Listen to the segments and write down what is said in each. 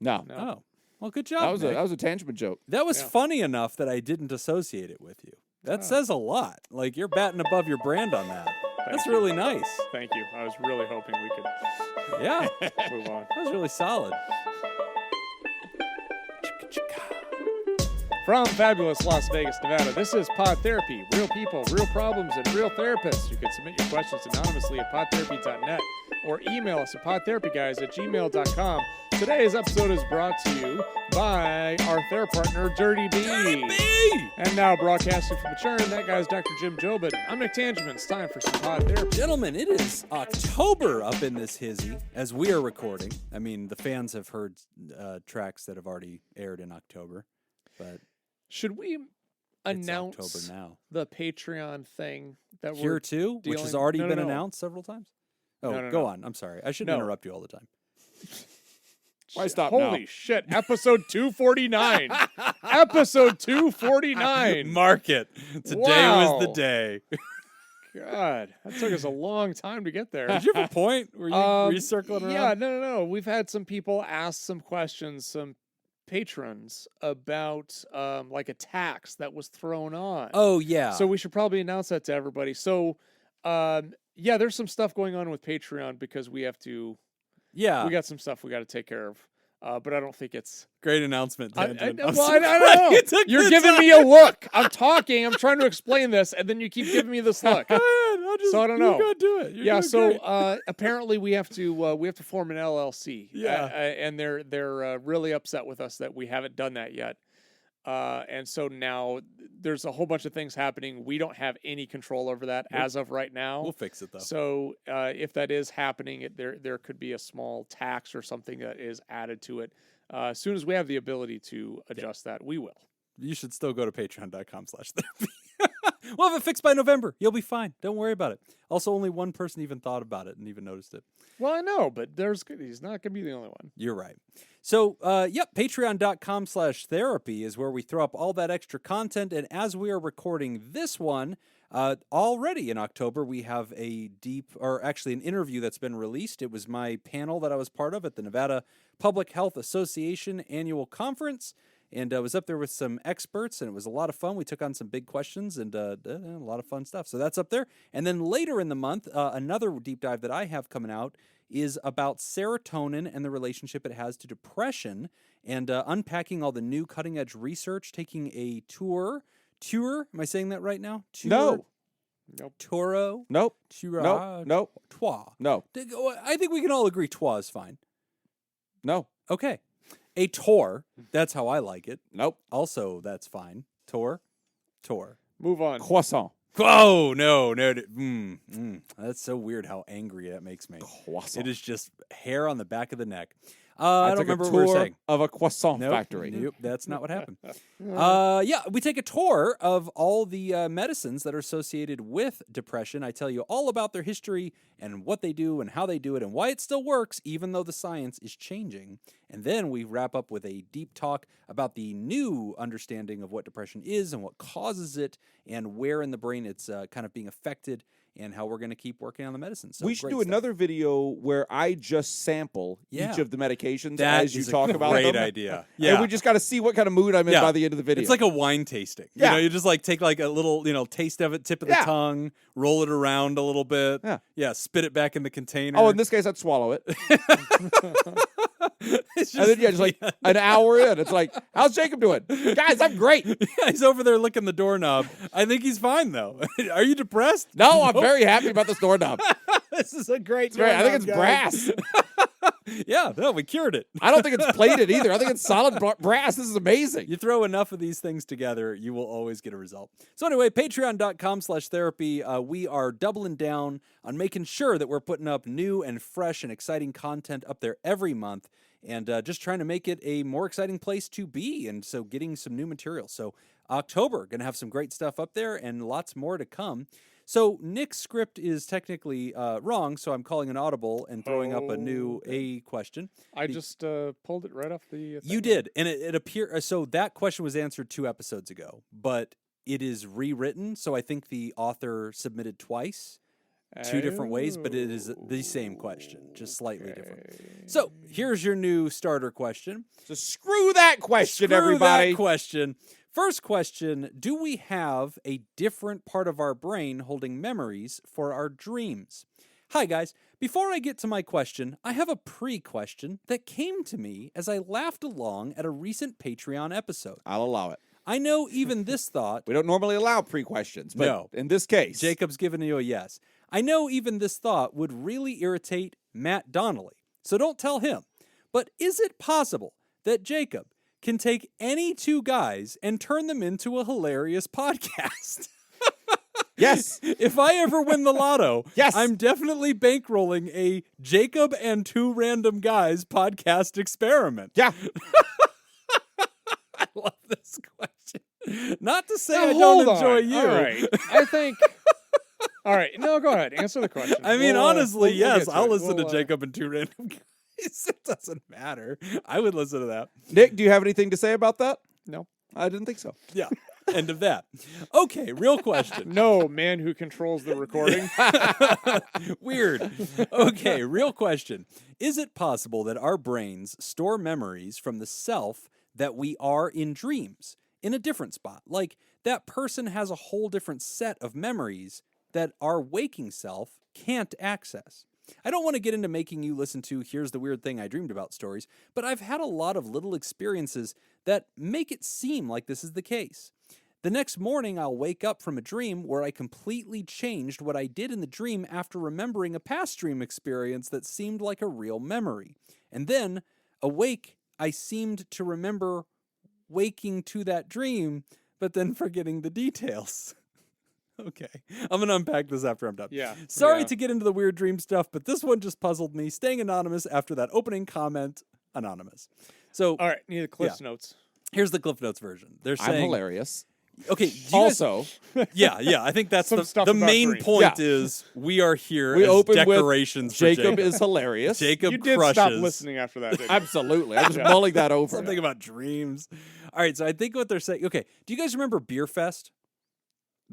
No. Oh, well, good job. That was a tangent joke. That was funny enough that I didn't associate it with you. That says a lot. Like, you're batting above your brand on that. That's really nice. Thank you. I was really hoping we could Yeah. move on. That was really solid. From fabulous Las Vegas, Nevada, this is Pod Therapy. Real people, real problems, and real therapists. You can submit your questions anonymously at podtherapy.net or email us at podtherapyguys@gmail.com. Today's episode is brought to you by our therapy partner, Dirty B. And now broadcasting from the churn, that guy's Dr. Jim Jobin. I'm Nick Tangeman. It's time for some Pod Therapy. Gentlemen, it is October up in this hizzy as we are recording. I mean, the fans have heard tracks that have already aired in October, but should we announce October now. The Patreon thing that Here we're too, which dealing- has already No, been no. announced several times? Oh, No, go no. on. I'm sorry. I shouldn't interrupt you all the time. Why stop now? Holy shit. Episode 249. Episode 249. Mark it. Today was the day. God, that took us a long time to get there. Did you have a point? Were you circling around? Yeah, no. We've had some people ask some questions, some patrons, about like a tax that was thrown on. Oh, yeah. So we should probably announce that to everybody. So, yeah, there's some stuff going on with Patreon because we have to... Yeah. We got some stuff we got to take care of. But I don't think it's... Great announcement, I Tangent. don't I'm know. you took You're the giving time. me a look. I'm talking. I'm trying to explain this, and then you keep giving me this look. Go ahead. So I don't know. You go do it. You're Yeah. doing So great. apparently we have to form an LLC. Yeah. And they're really upset with us that we haven't done that yet. And so now there's a whole bunch of things happening. We don't have any control over that as of right now. We'll fix it, though. So if that is happening, there could be a small tax or something that is added to it. As soon as we have the ability to adjust that, we will. You should still go to patreon.com/therapy. We'll have it fixed by November. You'll be fine. Don't worry about it. Also, only one person even thought about it and even noticed it. Well, I know, but he's not going to be the only one. You're right. So, patreon.com/therapy is where we throw up all that extra content. And as we are recording this one, already in October, we have an interview that's been released. It was my panel that I was part of at the Nevada Public Health Association annual conference. And I was up there with some experts, and it was a lot of fun. We took on some big questions and a lot of fun stuff. So that's up there. And then later in the month, another deep dive that I have coming out is about serotonin and the relationship it has to depression, and unpacking all the new cutting-edge research, taking a tour. Am I saying that right now? No. Nope. Toro? Nope. Tura? Nope. Twa. No. I think we can all agree twa is fine. No. Okay. A tour. That's how I like it. Nope. Also, that's fine. Tour. Move on. Croissant. Oh, no. That's so weird how angry that makes me. Croissant. It is just hair on the back of the neck. I don't took remember a what we were tour saying. of a croissant Nope. factory. Nope, that's not what happened. We take a tour of all the medicines that are associated with depression. I tell you all about their history and what they do and how they do it and why it still works, even though the science is changing. And then we wrap up with a deep talk about the new understanding of what depression is and what causes it and where in the brain it's kind of being affected, and how we're going to keep working on the medicine. So we should great do stuff. another video where I just sample each of the medications That as you is a talk about great them. idea. And we just got to see what kind of mood I'm in by the end of the video. It's like a wine tasting. Yeah. You just like take like a little, taste of it, tip of the tongue, roll it around a little bit. Yeah. Spit it back in the container. Oh, in this case, I'd swallow it. It's And then, just like an hour in, it's like, how's Jacob doing? Guys, I'm great. He's over there licking the doorknob. I think he's fine, though. Are you depressed? No, I'm very happy about this doorknob. This is a great Right, I think it's doorknob, guys. brass. Yeah, no, we cured it. I don't think it's plated either. I think it's solid brass. This is amazing. You throw enough of these things together, you will always get a result. So anyway, patreon.com/therapy. We are doubling down on making sure that we're putting up new and fresh and exciting content up there every month, and just trying to make it a more exciting place to be, and so getting some new material. So October, going to have some great stuff up there and lots more to come. So Nick's script is technically wrong, so I'm calling an audible and throwing up a new question. I just pulled it right off the thing. You did, and it appeared. So that question was answered 2 episodes ago, but it is rewritten. So I think the author submitted twice. two different ways, but it is the same question, just slightly different. So here's your new starter question. So screw that question, Screw everybody. that question. First question, do we have a different part of our brain holding memories for our dreams? Hi, guys. Before I get to my question, I have a pre-question that came to me as I laughed along at a recent Patreon episode. I'll allow it. I know even this thought... We don't normally allow pre-questions, but No. in this case... Jacob's giving you a yes. I know even this thought would really irritate Matt Donnelly, so don't tell him. But is it possible that Jacob can take any two guys and turn them into a hilarious podcast? Yes. If I ever win the lotto, Yes. I'm definitely bankrolling a Jacob and two random guys podcast experiment. Yeah. I love this question. Not to say Now, I hold don't enjoy on. you. All right. I think. All right. No, go ahead. Answer the question. I mean, We'll, honestly, we'll yes, get to I'll it. listen We'll, to Jacob and two random guys. It doesn't matter. I would listen to that. Nick, do you have anything to say about that? No. I didn't think so. Yeah. End of that. Okay, real question. No, man who controls the recording. Weird. Okay, real question. Is it possible that our brains store memories from the self that we are in dreams in a different spot? Like that person has a whole different set of memories that our waking self can't access. I don't want to get into making you listen to Here's the Weird Thing I Dreamed About stories, but I've had a lot of little experiences that make it seem like this is the case. The next morning, I'll wake up from a dream where I completely changed what I did in the dream after remembering a past dream experience that seemed like a real memory. And then, awake, I seemed to remember waking to that dream, but then forgetting the details. Okay. I'm going to unpack this after I'm done. Yeah. Sorry yeah. to get into the weird dream stuff, but this one just puzzled me. Staying anonymous after that opening comment, anonymous. So, All right. Need the Cliff's notes. here's the Cliff Notes version. They're saying... I'm hilarious. Okay. do you guys- Also, yeah. I think that's Some stuff the about main dreams. point Yeah. is we are here We as open with decorations for Jacob is hilarious. Jacob You did crushes. stop listening after that, didn't you? Absolutely. I'm just mulling that over. Something about dreams. All right, so I think what they're saying... Okay, do you guys remember Beer Fest?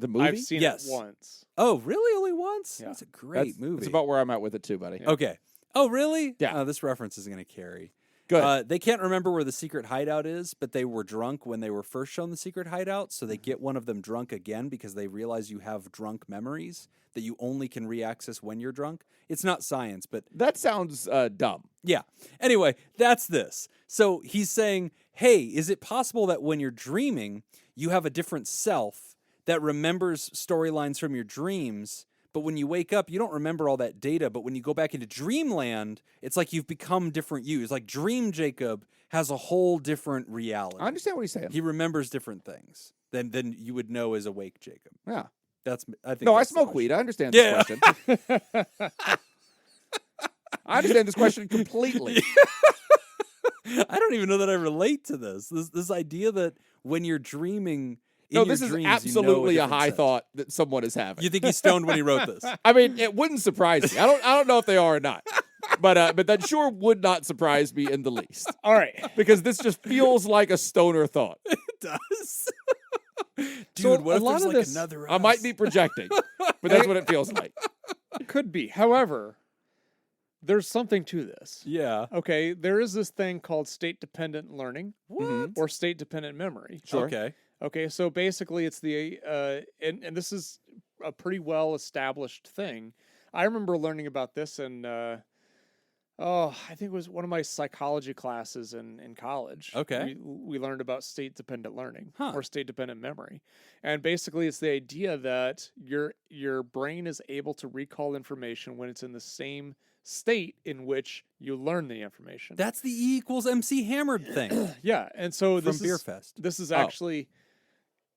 The movie? I've seen Yes. it once. Oh, really? Only once? Yeah. That's a great movie. It's about where I'm at with it too, buddy. Yeah. Okay. Oh, really? Yeah. Oh, this reference is going to carry. Good. They can't remember where the secret hideout is, but they were drunk when they were first shown the secret hideout, so they get one of them drunk again because they realize you have drunk memories that you only can re-access when you're drunk. It's not science, but That sounds dumb. yeah. Anyway, that's this. So he's saying, hey, is it possible that when you're dreaming, you have a different self that remembers storylines from your dreams, but when you wake up, you don't remember all that data, but when you go back into dreamland, it's like you've become different you. It's like Dream Jacob has a whole different reality. I understand what he's saying. He remembers different things than you would know as awake Jacob. Yeah. That's I think. No, I that's the smoke question. weed. I understand Yeah. this question. I understand this question completely. I don't even know that I relate to this. This idea that when you're dreaming, in No, your this is dreams, absolutely you know a different high sense. thought that someone is having. You think he's stoned when he wrote this? I mean, it wouldn't surprise me. I don't know if they are or not. But that sure would not surprise me in the least. All right. Because this just feels like a stoner thought. It does. Dude, So what a if lot there's of like this- another I might us? be projecting, but that's what it feels like. Could be. However, there's something to this. Yeah. Okay, there is this thing called state-dependent learning What? or state-dependent memory. Sure. Okay. Okay, so basically it's the and this is a pretty well established thing. I remember learning about this in I think it was one of my psychology classes in college. Okay. We learned about state-dependent learning Huh. or state-dependent memory. And basically it's the idea that your brain is able to recall information when it's in the same state in which you learn the information. That's the E equals MC Hammered thing Yeah, and so from this Beer is Fest. this is Oh. actually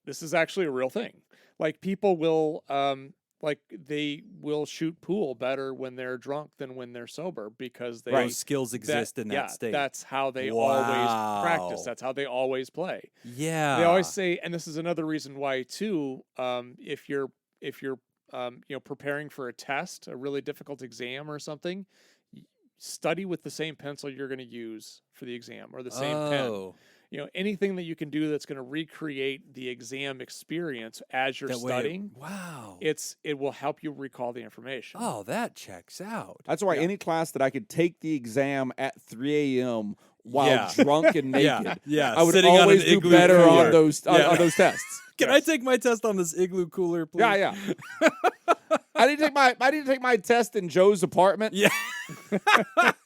a real thing. Like people will like they will shoot pool better when they're drunk than when they're sober because they Those skills exist in that state. That's how they Wow. always practice. That's how they always play. Yeah. They always say, and this is another reason why too. If you're preparing for a test, a really difficult exam or something, study with the same pencil you're going to use for the exam or the same pen. Oh, Anything that you can do that's going to recreate the exam experience as you're that way. studying, Wow. it will help you recall the information. Oh, that checks out. That's why Yeah. any class that I could take the exam at 3 a.m. while Yeah. drunk and naked, Yeah. I would Sitting on an always do igloo better cooler. on those Yeah. on those tests. Can I take my test on this igloo cooler, please? Yeah. I didn't take my test in Joe's apartment. Yeah.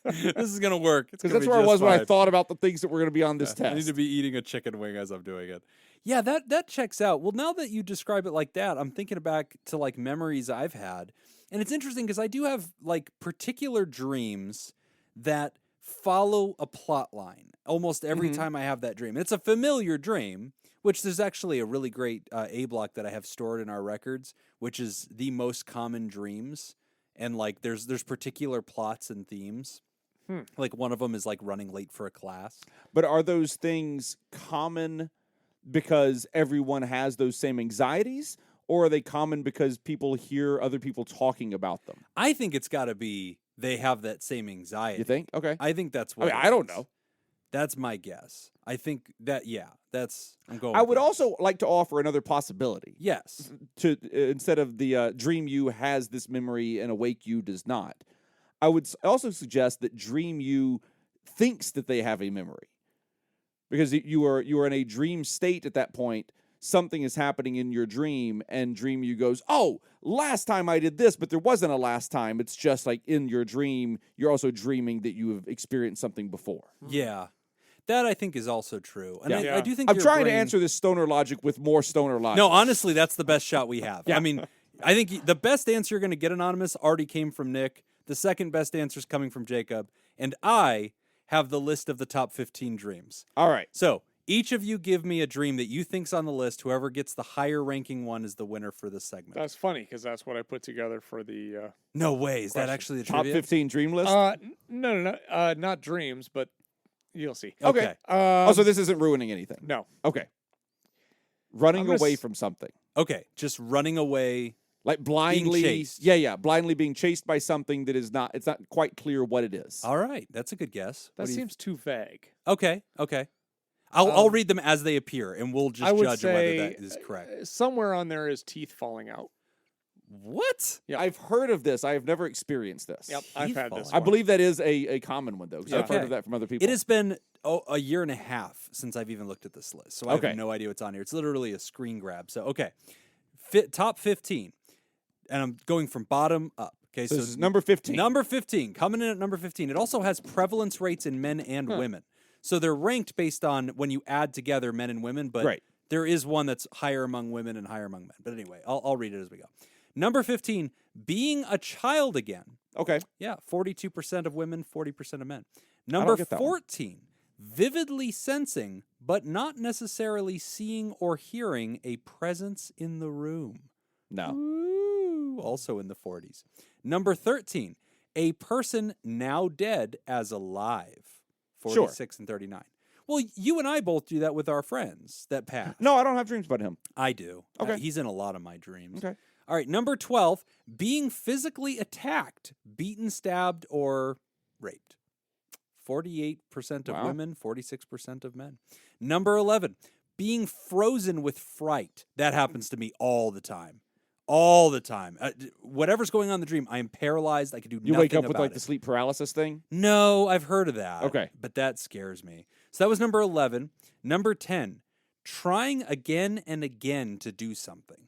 This is gonna work. It's Because gonna that's be where I just was when I fine. thought about the things that were going to be on this I need test. to be eating a chicken wing as I'm doing it. Yeah, that checks out. Well, now that you describe it like that, I'm thinking back to like memories I've had. And it's interesting because I do have like particular dreams that follow a plot line almost every Mhm. time I have that dream. It's a familiar dream, which there's actually a really great A block that I have stored in our records, which is the most common dreams. And like there's particular plots and themes. Like one of them is like running late for a class. But are those things common because everyone has those same anxieties, or are they common because people hear other people talking about them? I think it's got to be they have that same anxiety. You think? Okay. I think that's I what mean, it I don't is. know. That's my guess. I think that I'm going. I with would yes. also like to offer another possibility. Yes. To instead of the dream you has this memory and awake you does not. I would also suggest that dream you thinks that they have a memory, because you are in a dream state at that point. Something is happening in your dream, and dream you goes, "Oh, last time I did this, but there wasn't a last time." It's just like in your dream, you're also dreaming that you have experienced something before. Yeah. That I think is also true. And Yeah. I do think I'm your trying to brain- answer this stoner logic with more stoner logic. No, honestly, that's the best shot we have. Yeah. I mean, I think the best answer you're going to get, Anonymous, already came from Nick. The second best answer is coming from Jacob. And I have the list of the top 15 dreams. All right. So each of you give me a dream that you think's on the list. Whoever gets the higher ranking one is the winner for this segment. That's funny because that's what I put together for the No way. Is that Question. actually the Top trivia? 15 dream list. no, not dreams, but you'll see. Okay. Oh, so this isn't ruining anything. No. Okay. Running I'm gonna away s- from something. Okay. Just running away. Like blindly, chased. yeah, blindly being chased by something that is not. It's not quite clear what it is. All right. That's a good guess. That What do you- seems too vague. Okay. I'll read them as they appear, and we'll just I would judge say whether that is correct. Somewhere on there is teeth falling out. What? Yeah. I've heard of this. I have never experienced this. Yep, I've Teeth had this. falling I one. believe that is a common one though, because I've heard Okay. of that from other people. It has been a year and a half since I've even looked at this list, so I Okay. have no idea what's on here. It's literally a screen grab. So, okay. Top 15, and I'm going from bottom up. Okay, So so this is number 15. Number 15, coming in at number 15. It also has prevalence rates in men and women. So they're ranked based on when you add together men and women, but Right. there is one that's higher among women and higher among men. But anyway, I'll read it as we go. Number 15, being a child again. Okay. Yeah, 42% of women, 40% of men. don't Number get that one. 14, vividly sensing, but not necessarily seeing or hearing a presence in the room. No. Ooh, also in the 40s. Number 13, a person now dead as alive. 46 and 39. Well, you and I both do that with our friends that pass. No, I don't have dreams about him. I do. Okay. He's in a lot of my dreams. Okay. All right, number 12, being physically attacked, beaten, stabbed, or raped. 48% of Wow. women, 46% of men. Number 11, being frozen with fright. That happens to me all the time. All the time. Whatever's going on in the dream, I am paralyzed. I can do You nothing wake up with about like it. the sleep paralysis thing. No, I've heard of that. Okay. But that scares me. So that was number 11. Number 10, trying again and again to do something.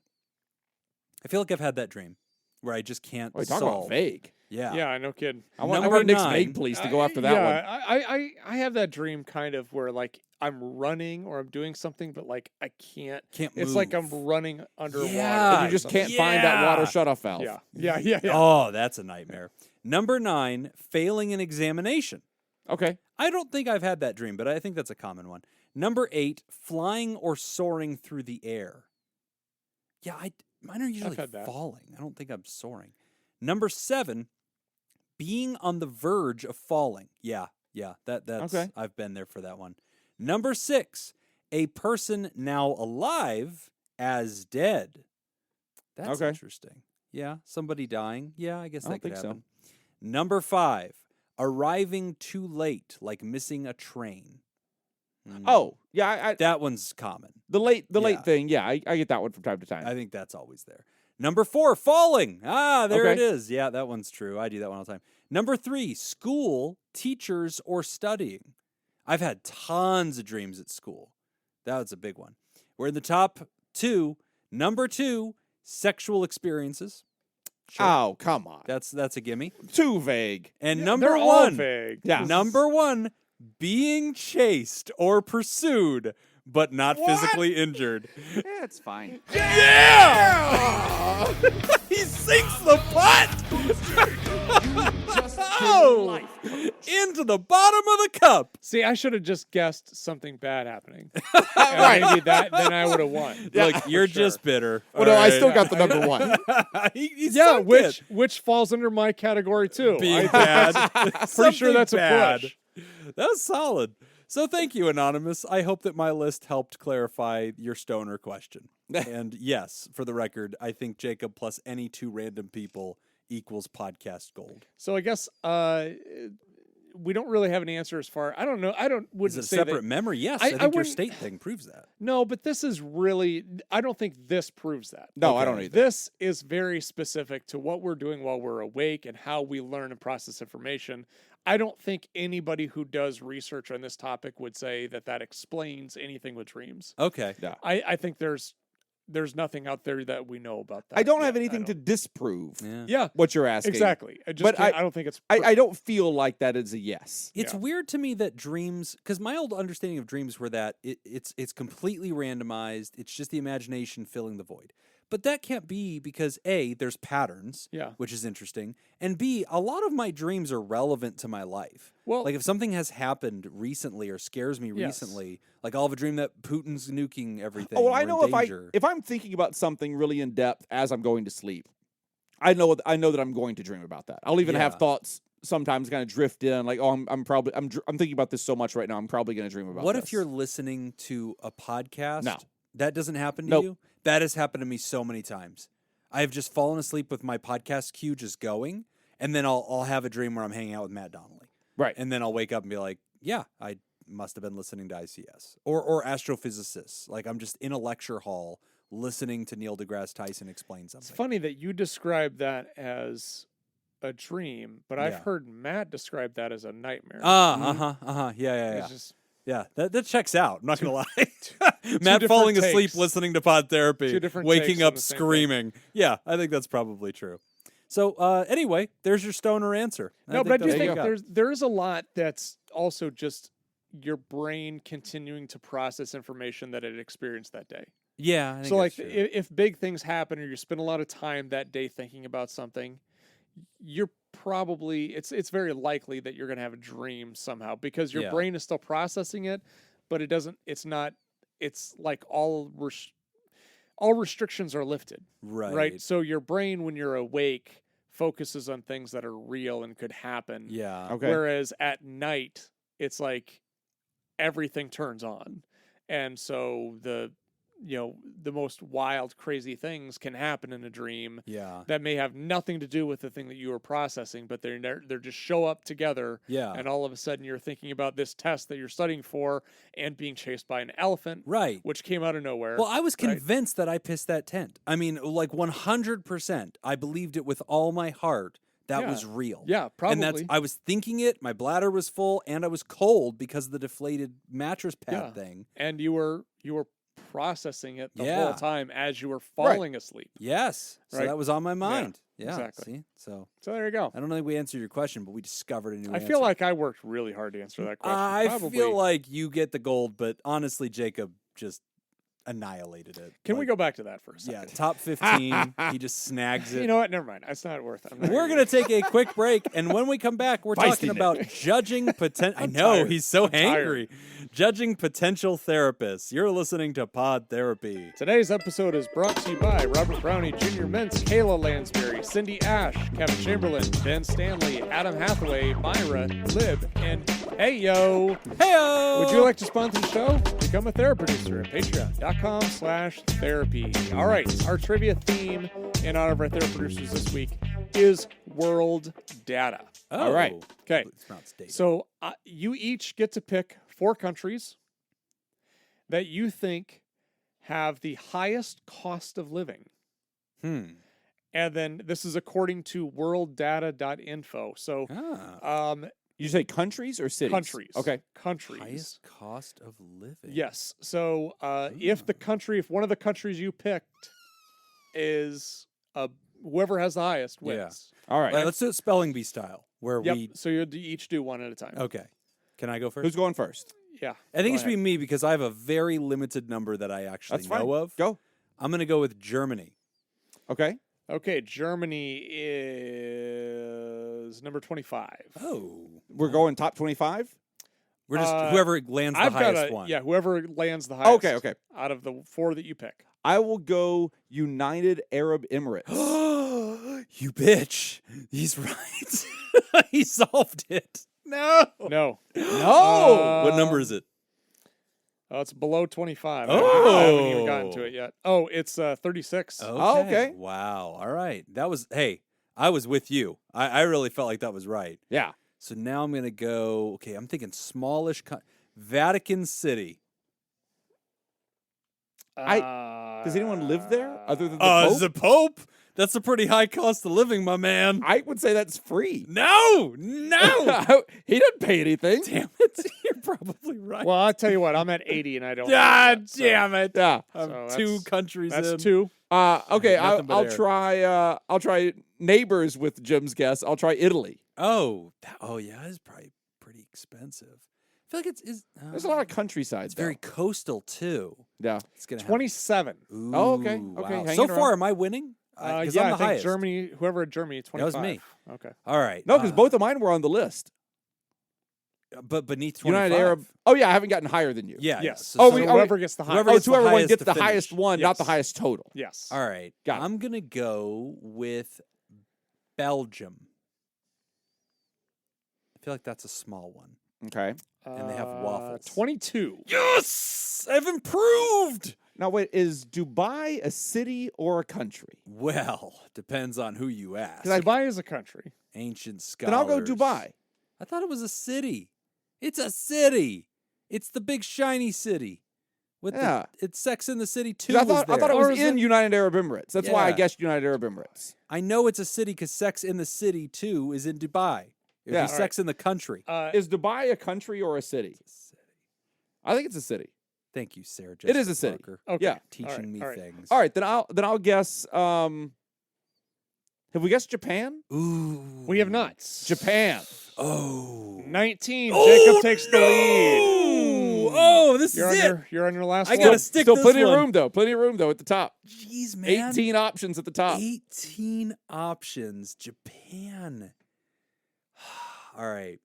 I feel like I've had that dream where I just can't Oh, talk solve. about vague. Yeah. Yeah, no kidding. I want Number Nick's 9. vague police to go after that one. I have that dream kind of where like I'm running or I'm doing something, but like I can't. Can't It's like I'm move. running underwater. Yeah. And you just can't find that water shutoff valve. Yeah. Oh, that's a nightmare. Number 9, failing an examination. Okay. I don't think I've had that dream, but I think that's a common one. Number 8, flying or soaring through the air. Yeah, mine are usually had that. falling. I don't think I'm soaring. Number 7, being on the verge of falling. Yeah, that's Okay. I've been there for that one. Number 6, a person now alive as dead. That's Okay. interesting. Yeah, somebody dying. Yeah, I guess I that don't could think so. happen. Number 5, arriving too late, like missing a train. Oh, yeah, That one's common. the late Yeah. thing. Yeah, I get that one from time to time. I think that's always there. Number 4, falling. There Okay. it is. Yeah, that one's true. I do that one all the time. Number 3, school, teachers, or studying. I've had tons of dreams at school. That was a big one. We're in the top 2. Number 2, sexual experiences. Sure. Oh, come on. That's a gimme. Too vague. And Yeah, number they're all 1, vague. Yeah. number 1, being chased or pursued, but not physically injured. Yeah, it's fine. Yeah! He sinks the putt! Oh! Into the bottom of the cup. See, I should have just guessed something bad happening. Right. Maybe then I would have won. Look, you're for sure. just bitter. Well, no, I All still right. got the number 1. He Yeah, sunk which falls under my category too. it. Being I think bad. pretty sure Something that's a bad. push. That was solid. So thank you, Anonymous. I hope that my list helped clarify your stoner question. And yes, for the record, I think Jacob plus any 2 random people equals podcast gold. So I guess we don't really have an answer as far. I don't know. Is Wouldn't it a say separate that. memory? Yes, I I think your wouldn't- state thing proves that. No, but this is really. I don't think this proves that. No, I Okay. don't either. This is very specific to what we're doing while we're awake and how we learn and process information. I don't think anybody who does research on this topic would say that explains anything with dreams. Okay. I think there's nothing out there that we know about that. I don't yet. have anything I to don't- disprove Yeah, what you're asking. exactly. I just But can't- I don't think it's. I don't feel like that is a yes. It's Yeah. weird to me that dreams, because my old understanding of dreams were that it's completely randomized. It's just the imagination filling the void. But that can't be because A, there's patterns, Yeah. which is interesting, and B, a lot of my dreams are relevant to my life. Well, Like if something has happened recently or scares me Yes. recently, like I'll have a dream that Putin's nuking everything. Oh, well, we're I in know danger. if I'm thinking about something really in depth as I'm going to sleep, I know that I'm going to dream about that. I'll even have Yeah. thoughts sometimes kind of drift in, like, oh, I'm thinking about this so much right now. I'm probably going to dream about. What this. if you're listening to a podcast? No. That doesn't happen to Nope. you? That has happened to me so many times. I have just fallen asleep with my podcast queue just going, and then I'll have a dream where I'm hanging out with Matt Donnelly. right? And then I'll wake up and be like, yeah, I must have been listening to ICS. Or astrophysicists. Like I'm just in a lecture hall listening to Neil deGrasse Tyson explain it's something. funny that you describe that as a dream, but I've Yeah. heard Matt describe that as a nightmare. Yeah. It's just Yeah, that checks out. I'm not going to lie. Matt different falling asleep takes. listening to Pod Therapy, Two different takes waking on up the same thing. screaming. Yeah, I think that's probably true. So anyway, there's your stoner answer. no, but I do that's think what we got. there's a lot that's also just your brain continuing to process information that it experienced that day. Yeah, I think So like that's true. if big things happen or you spend a lot of time that day thinking about something, you're probably it's very likely that you're going to have a dream somehow because your Yeah. brain is still processing it, but it's like all restrictions are lifted, right? So your brain when you're awake focuses on things that are real and could happen. Yeah. Okay. Whereas at night, it's like everything turns on. And so the most wild, crazy things can happen in a dream Yeah. that may have nothing to do with the thing that you were processing, but they're just show up together. Yeah. And all of a sudden you're thinking about this test that you're studying for and being chased by an elephant, Right. which came out of nowhere. Well, I was right? convinced that I pissed that tent. I mean, like 100%. I believed it with all my heart. That Yeah. was real. Yeah, And that's probably. I was thinking it, my bladder was full, and I was cold because of the deflated mattress pad Yeah. thing. And you were processing it the Yeah. whole time as you were falling asleep. Yes. So Right. that was on my mind. Yeah. exactly. See? So So there you go. I don't think we answered your question, but we discovered a new I answer. feel like I worked really hard to answer that question. I Probably. feel like you get the gold, but honestly, Jacob just annihilated it. Can we Like, go back to that for a Yeah, second? top 15. He just snags it. You know what? Never mind. It's not worth it. I'm not We're gonna- going to take a quick break, and when we come back, we're talking Feisty about judging potential. I I'm know, tired. he's so I'm tired. angry. Judging potential therapists. You're listening to Pod Therapy. Today's episode is brought to you by Robert Brownie, Jr. Mintz, Kayla Lansbury, Cindy Ash, Kevin Chamberlain, Ben Stanley, Adam Hathaway, Myra, Lib, and Heyo. Heyo! Would you like to sponsor the show? Become a therapy producer at patreon.com/therapy. All right, our trivia theme in honor of our therapy producers this week is world data. Oh, All right. Okay. It's not stated. So you each get to pick 4 countries that you think have the highest cost of living. And then this is according to worlddata.info. So You say countries or cities? countries. Okay. Countries. highest cost of living. Yes. So if one of the countries you picked is whoever has the highest wins. All right. Let's do it spelling bee style, where Yep. we. So you each do one at a time. Okay. Can I go first? Who's going first? Yeah. I think go it should be ahead. me because I have a very limited number that I actually That's know fine. of. Go. I'm going to go with Germany. Okay. Okay. Germany is number 25. Oh. We're going top 25? We're just whoever lands the I've got highest one. Yeah, whoever lands the highest. Okay. Out of the 4 that you pick. I will go United Arab Emirates. You bitch. He's right. He solved it. No. No. No. What number is it? Oh, it's below 25. Oh. I haven't even gotten to it yet. Oh, it's 36. Oh, okay. Wow. All right. That was, hey, I was with you. I really felt like that was right. Yeah. So now I'm going to go, okay, I'm thinking smallish, Vatican City. Does anyone live there other than the Pope? The Pope? That's a pretty high cost of living, my man. I would say that's free. No. He doesn't pay anything. Damn it. You're probably right. Well, I'll tell you what. I'm at 80 and I don't. God damn it. Yeah. I'm So 2 that's- countries That's in. 2. Okay. Nothing but I'll air. try. I'll try neighbors with Jim's guess. I'll try Italy. Oh, yeah, it's probably pretty expensive. I feel like it's There's a lot of countryside. It's very coastal too. Yeah. It's gonna 27. Ooh, Oh, okay. wow. Okay, hang So it far, around. am I winning? 'Cause Yeah, I'm the I think highest. Germany. Whoever at Germany, 25. That was me. Okay. All right. No, because both of mine were on the list. but beneath 25. United Arab. Oh yeah, I haven't gotten higher than you. Yeah. Yes. Yeah. Oh, So we- whoever gets the highest. whoever Oh, gets so the everyone highest gets to the finish. highest one, not the Yes. highest total. Yes. All right. Got it. I'm gonna go with Belgium. I feel like that's a small one. Okay. And they have waffles. 22. Yes, I've improved. Now wait, is Dubai a city or a country? Well, depends on who you ask. Dubai is a country. Ancient scholars. Then I'll go Dubai. I thought it was a city. It's a city. It's the big shiny city. With Yeah. it's Sex in the City 2. 'Cause I thought it Or was is in it- United Arab Emirates. That's why I Yeah. guessed United Arab Emirates. I know it's a city because Sex in the City 2 is in Dubai. It'd Yeah. be Sex in the Country. Is Dubai a country or a city? I think it's a city. Thank you, Sarah. It is Jessica a city. Parker, Okay. Yeah. teaching me all right. things. All right, then I'll guess. Have we guessed Japan? Ooh. We have not. Japan. Oh. 19. Oh, Jacob takes the no! lead. Oh, this You're is on it. your last I one. gotta stick Still this plenty one. of room though. Plenty of room though at the top. Jeez, man. 18 options at the top. 18 options. Japan. All right.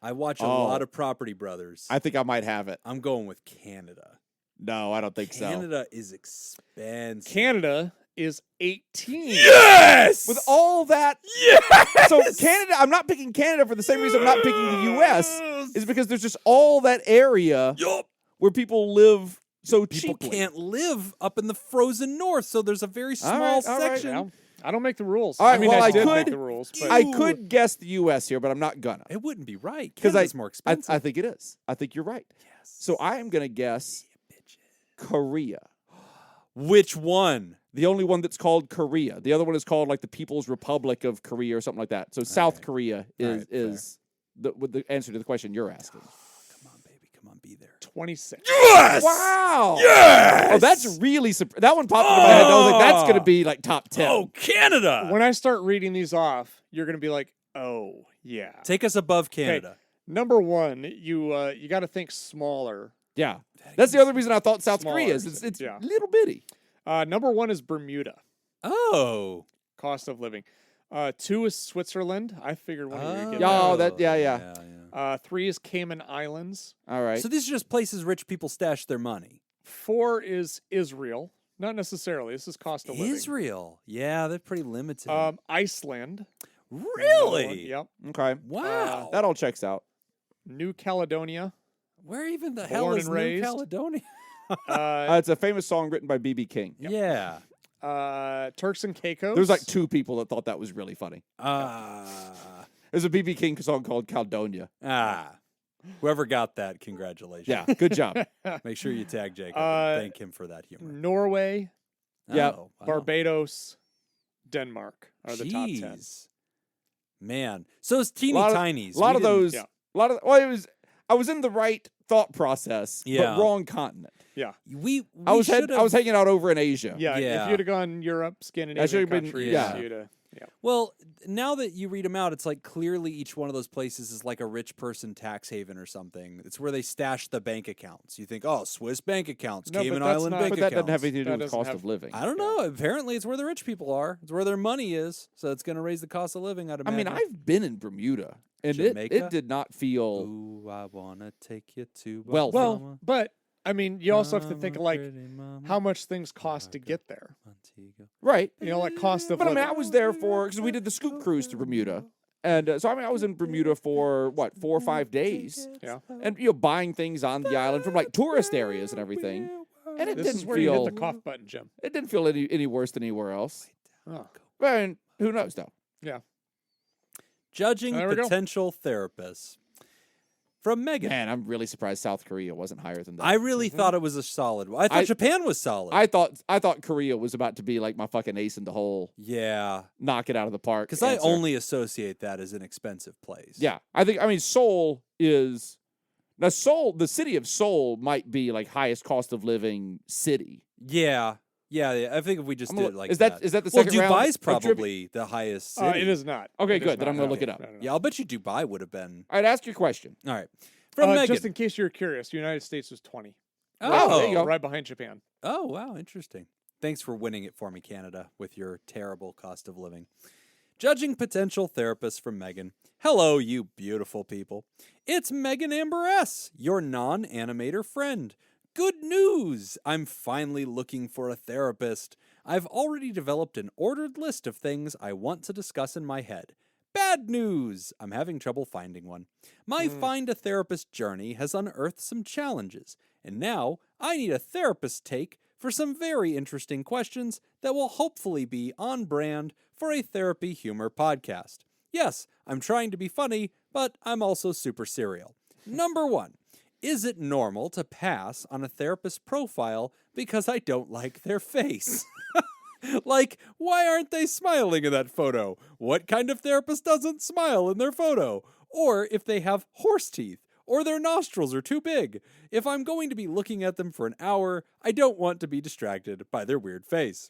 I watch a Oh. lot of Property Brothers. I think I might have it. I'm going with Canada. No, I don't think so. Canada is expensive. Canada is 18. Yes! With all that, Yes! so Canada. I'm not picking Canada for the same reason I'm not picking the U.S. Is because there's just all that area Yup. where people live so People cheaply. can't live up in the frozen north, so there's a very small right, all right. section. Well, I don't make the rules. All right, I mean, well, I I did make could- the rules, but I could guess the U.S. here, but I'm not gonna. It wouldn't be right. Because Canada's more expensive. I think it is. I think you're right. yes. So I am gonna guess Korea. Which one? The only one that's called Korea. The other one is called like the People's Republic of Korea or something like that. So South right. Korea All is right, fair. is the answer to the question you're asking. Come on, baby. Come on, be there. 26. Yes! Wow. Yes! Oh, that's really that one popped into my head. And I was like, that's Oh. gonna be like top 10. Oh, Canada! When I start reading these off, you're going to be like, oh, yeah. Take us above Canada. Number 1, you got to think smaller. Yeah. That's the other reason I thought South Smaller, Korea is. It's yeah. little bitty. Number 1 is Bermuda, Oh. cost of living. 2 is Switzerland. I figured one of you would get Yeah, that. yeah. 3 is Cayman Islands. All right. So these are just places rich people stash their money. 4 is Israel. Not necessarily. This is cost of living. Israel. Yeah, they're pretty limited. Iceland. really? Yep. Okay. Wow. That all checks out. New Caledonia. Where even the hell Born is and New raised. Caledonia? It's a famous song written by B.B. King. Yeah. Turks and Caicos. There's like 2 people that thought that was really funny. There's a BB King song called Caledonia. Whoever got that, congratulations. Yeah, good job. Make sure you tag Jacob and thank him for that humor. Norway, Yeah. Oh, wow. Barbados, Denmark are the top 10. Jeez. Man. So it's teeny Lot of- tinies. A lot We of didn't- those. yeah. A lot of. Well, I was in the right thought process, Yeah. but wrong continent. We I was should I was hanging out over in Asia. Yeah, Yeah. if you'd have gone Europe, Scandinavian should've been- countries, yeah. you'd have. Well, now that you read them out, it's like clearly each one of those places is like a rich person tax haven or something. It's where they stash the bank accounts. You think, oh, Swiss bank accounts, No, but Cayman that's Island not- bank But that accounts. doesn't have anything to do That with doesn't cost have- of living. I don't know. Apparently, it's where the rich people are. It's where their money is. So it's going to raise the cost of living. I'd I mean, imagine. I've been in Bermuda, and Jamaica? it did not feel Ooh, I wanna take you to Well, Well, but I mean, you also have to think Mama, like pretty mama, how much things cost to Monaco. get there. Montego. right. You know, like cost of But I mean, living. I was there because we did the scoop cruise to Bermuda, and so I mean, I was in Bermuda for what 4 or 5 days, Yeah. and buying things on the island from like tourist areas and everything, and it This is didn't where you feel hit the cough button, Jim. it didn't feel any worse than anywhere else. Oh. I mean, who knows though? Judging There we go. potential therapists. From Megan. Man, I'm really surprised South Korea wasn't higher than that. I really thought it was a solid one. I thought Japan was solid. I thought Korea was about to be like my fucking ace in the hole, yeah. knock it out of the park. Because I answer. only associate that as an expensive place. Yeah, I mean, Seoul is now Seoul. The city of Seoul might be like highest cost of living city. Yeah. Yeah. I think if we just I'm did gonna- it like is that the well, second round? Dubai's of trivia? probably the highest city. It is not. Okay, It is good. Then not. I'm gonna No, look it up. no, no, no. Yeah, I'll bet you Dubai would have been. All right, ask your question. All right. From Megan. Just in case you're curious, the United States was 20. Oh, there you go. Right behind Japan. Oh, wow. Interesting. Thanks for winning it for me, Canada, with your terrible cost of living. Judging potential therapists from Megan. Hello, you beautiful people. It's Megan Amber S., your non-animator friend. Good news! I'm finally looking for a therapist. I've already developed an ordered list of things I want to discuss in my head. Bad news! I'm having trouble finding one. My Find a Therapist journey has unearthed some challenges, and now I need a therapist take for some very interesting questions that will hopefully be on brand for a therapy humor podcast. Yes, I'm trying to be funny, but I'm also super serial. Number 1. Is it normal to pass on a therapist's profile because I don't like their face? Like, why aren't they smiling in that photo? What kind of therapist doesn't smile in their photo? Or if they have horse teeth, or their nostrils are too big. If I'm going to be looking at them for an hour, I don't want to be distracted by their weird face.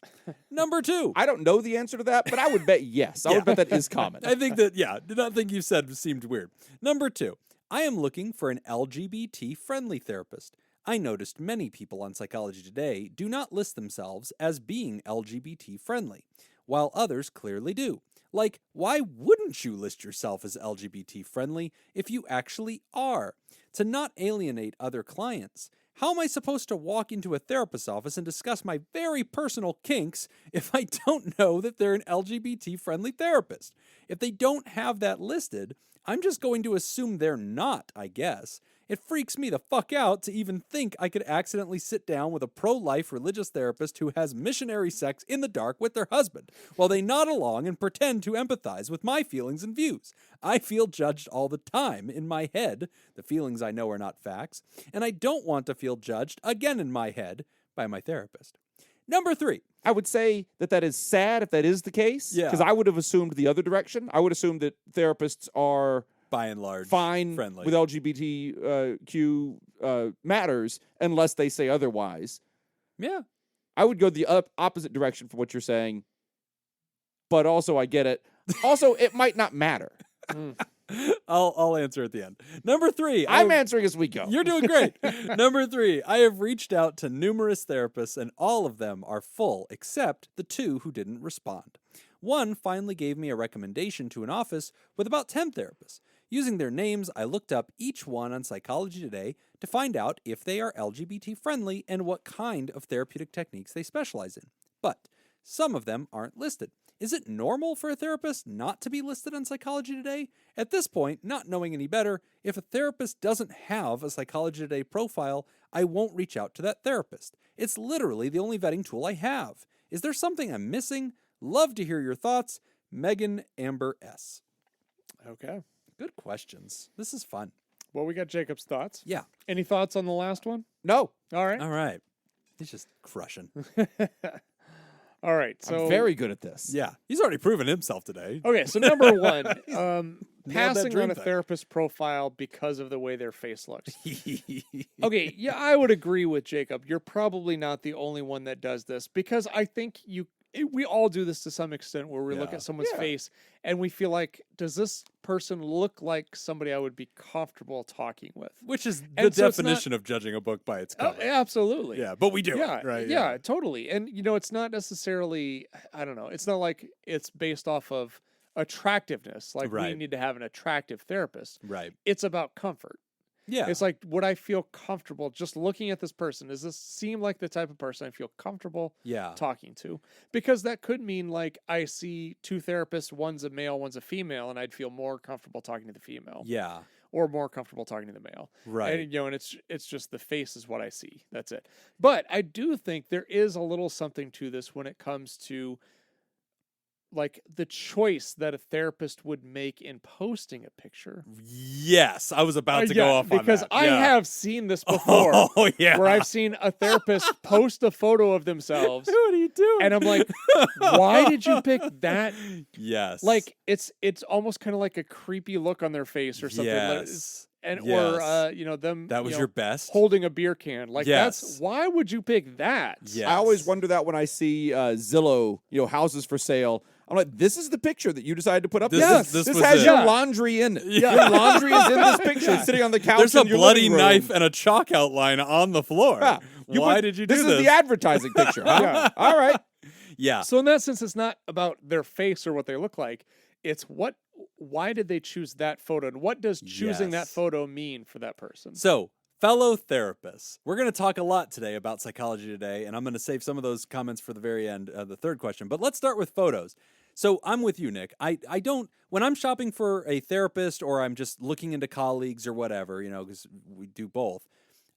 Number 2. I don't know the answer to that, but I would bet yes. I would bet that is common. I think that, yeah, did not think you said seemed weird. Number 2. I am looking for an LGBT-friendly therapist. I noticed many people on Psychology Today do not list themselves as being LGBT-friendly, while others clearly do. Like, why wouldn't you list yourself as LGBT-friendly if you actually are? To not alienate other clients. How am I supposed to walk into a therapist's office and discuss my very personal kinks if I don't know that they're an LGBT-friendly therapist? If they don't have that listed, I'm just going to assume they're not, I guess. It freaks me the fuck out to even think I could accidentally sit down with a pro-life religious therapist who has missionary sex in the dark with their husband, while they nod along and pretend to empathize with my feelings and views. I feel judged all the time in my head, the feelings I know are not facts, and I don't want to feel judged again in my head by my therapist. Number 3. I would say that is sad if that is the case. Yeah. Because I would have assumed the other direction. I would assume that therapists are By and large, fine friendly. with LGBTQ matters unless they say otherwise. Yeah. I would go the opposite direction from what you're saying, but also I get it. Also, it might not matter. I'll answer at the end. Number 3. I'm answering as we go. You're doing great. Number 3, I have reached out to numerous therapists and all of them are full except the 2 who didn't respond. One finally gave me a recommendation to an office with about 10 therapists. Using their names, I looked up each one on Psychology Today to find out if they are LGBT friendly and what kind of therapeutic techniques they specialize in. But some of them aren't listed. Is it normal for a therapist not to be listed on Psychology Today? At this point, not knowing any better, if a therapist doesn't have a Psychology Today profile, I won't reach out to that therapist. It's literally the only vetting tool I have. Is there something I'm missing? Love to hear your thoughts. Megan Amber S. Okay. Good questions. This is fun. Well, we got Jacob's thoughts. Yeah. Any thoughts on the last one? No, All right. All right. He's just crushing. All right. So I'm very good at this. Yeah. He's already proven himself today. Okay, so number one, that passing dream on a thing. therapist profile because of the way their face looks. Okay, yeah, I would agree with Jacob. You're probably not the only one that does this because I think we all do this to some extent where we look Yeah. at someone's Yeah. face and we feel like, does this person look like somebody I would be comfortable talking with? Which is the And so it's not- definition of judging a book by its Oh, cover. absolutely. Yeah, but we do Yeah, it, right? Yeah, totally. And it's not necessarily, I don't know, it's not like it's based off of attractiveness. Like we Right. need to have an attractive therapist. Right. It's about comfort. Yeah. It's like, would I feel comfortable just looking at this person? Does this seem like the type of person I feel comfortable yeah. talking to? Because that could mean like I see two therapists, one's a male, one's a female, and I'd feel more comfortable talking to the female Yeah. or more comfortable talking to the male. Right. And and it's just the face is what I see. That's it. But I do think there is a little something to this when it comes to like the choice that a therapist would make in posting a picture. Yes, I was about to go Yeah, off on because that. I Yeah. have seen this before. Oh yeah. Where I've seen a therapist post a photo of themselves, What are you doing? and I'm like, why did you pick that? Yes. Like it's almost kind of like a creepy look on their face or something. Like, Yes. and Yes. or them That was your best. holding a beer can. Like Yes. that's why would you pick that? Yes. I always wonder that when I see Zillow, houses for sale. I'm like, this is the picture that you decided to put up. This there? is- this this was has it. your Yeah. laundry in it. Yeah. Your laundry is in this picture, sitting on the couch. There's a in your bloody living room. knife and a chalk outline on the floor. Yeah. Why did you do this? this? This is the advertising picture. Huh? Yeah. All right. Yeah. So in that sense, it's not about their face or what they look like. It's why did they choose that photo, and what does choosing that Yes. photo mean for that person? So, fellow therapists, we're going to talk a lot today about psychology today, and I'm going to save some of those comments for the very end of the third question. But let's start with photos. So I'm with you, Nick. I don't, when I'm shopping for a therapist or I'm just looking into colleagues or whatever, because we do both,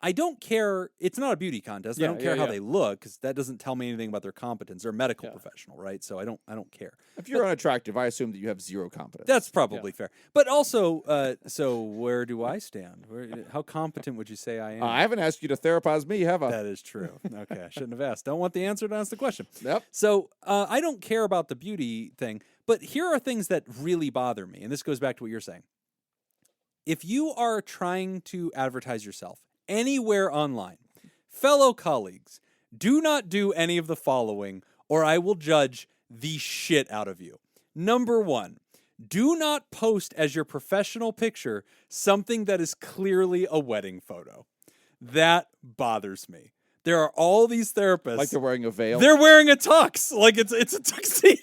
I don't care. It's not a beauty contest. I Yeah, don't care yeah, how yeah. they look because that doesn't tell me anything about their competence. They're a medical Yeah. professional, right? So I don't care. If you're unattractive, I assume that you have zero confidence. That's probably fair. But also, so where do I stand? How competent would you say I am? I haven't asked you to therapize me, have I? That is true. Okay, I shouldn't have asked. Don't want the answer to ask the question. Yep. So I don't care about the beauty thing, but here are things that really bother me, and this goes back to what you're saying. If you are trying to advertise yourself anywhere online, fellow colleagues, do not do any of the following, or I will judge the shit out of you. Number one, do not post as your professional picture something that is clearly a wedding photo. That bothers me. There are all these therapists. Like they're wearing a veil. They're wearing a tux. Like it's a tuxedo.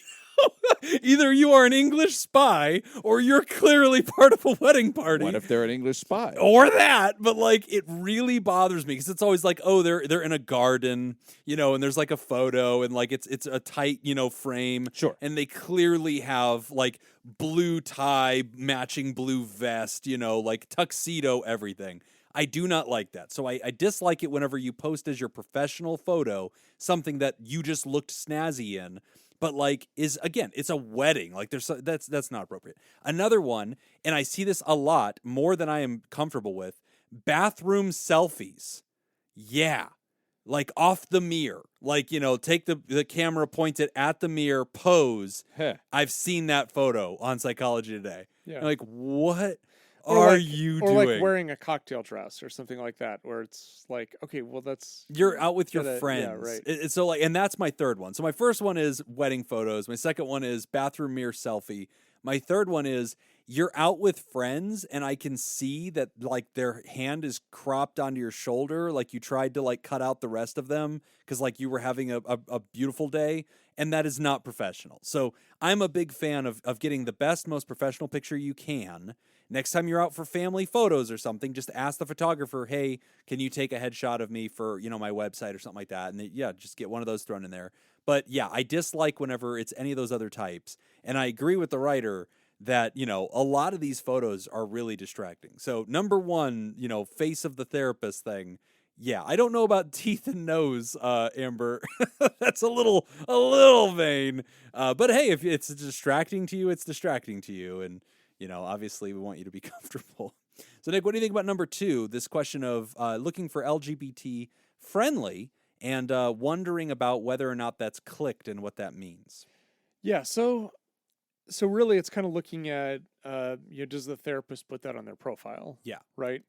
Either you are an English spy or you're clearly part of a wedding party. What if they're an English spy? Or that, but like it really bothers me because it's always like, oh, they're in a garden, and there's like a photo and like it's a tight, frame. Sure. And they clearly have like blue tie, matching blue vest, like tuxedo, everything. I do not like that. So I dislike it whenever you post as your professional photo something that you just looked snazzy in. But like it's a wedding. Like that's not appropriate. Another one, and I see this a lot more than I am comfortable with, bathroom selfies. Yeah. Like off the mirror. Like, take the camera, point it at the mirror, pose. Heh. I've seen that photo on Psychology Today. Yeah. Like, what Or are like- you or doing? like wearing a cocktail dress or something like that, where it's like, okay, well that's You're out with your gotta- yeah, friends. right. It's so like, and that's my third one. So my first one is wedding photos. My second one is bathroom mirror selfie. My third one is you're out with friends and I can see that like their hand is cropped onto your shoulder. Like you tried to like cut out the rest of them because like you were having a beautiful day, and that is not professional. So I'm a big fan of getting the best, most professional picture you can. Next time you're out for family photos or something, just ask the photographer, hey, can you take a headshot of me for, my website or something like that? And just get one of those thrown in there. But yeah, I dislike whenever it's any of those other types. And I agree with the writer that, a lot of these photos are really distracting. So number one, face of the therapist thing. Yeah, I don't know about teeth and nose, Amber. That's a little vain. But hey, if it's distracting to you, it's distracting to you. And Obviously we want you to be comfortable. So Nick, what do you think about number 2, this question of looking for LGBT friendly and wondering about whether or not that's clicked and what that means? Yeah. So really it's kind of looking at, does the therapist put that on their profile? Yeah. Right.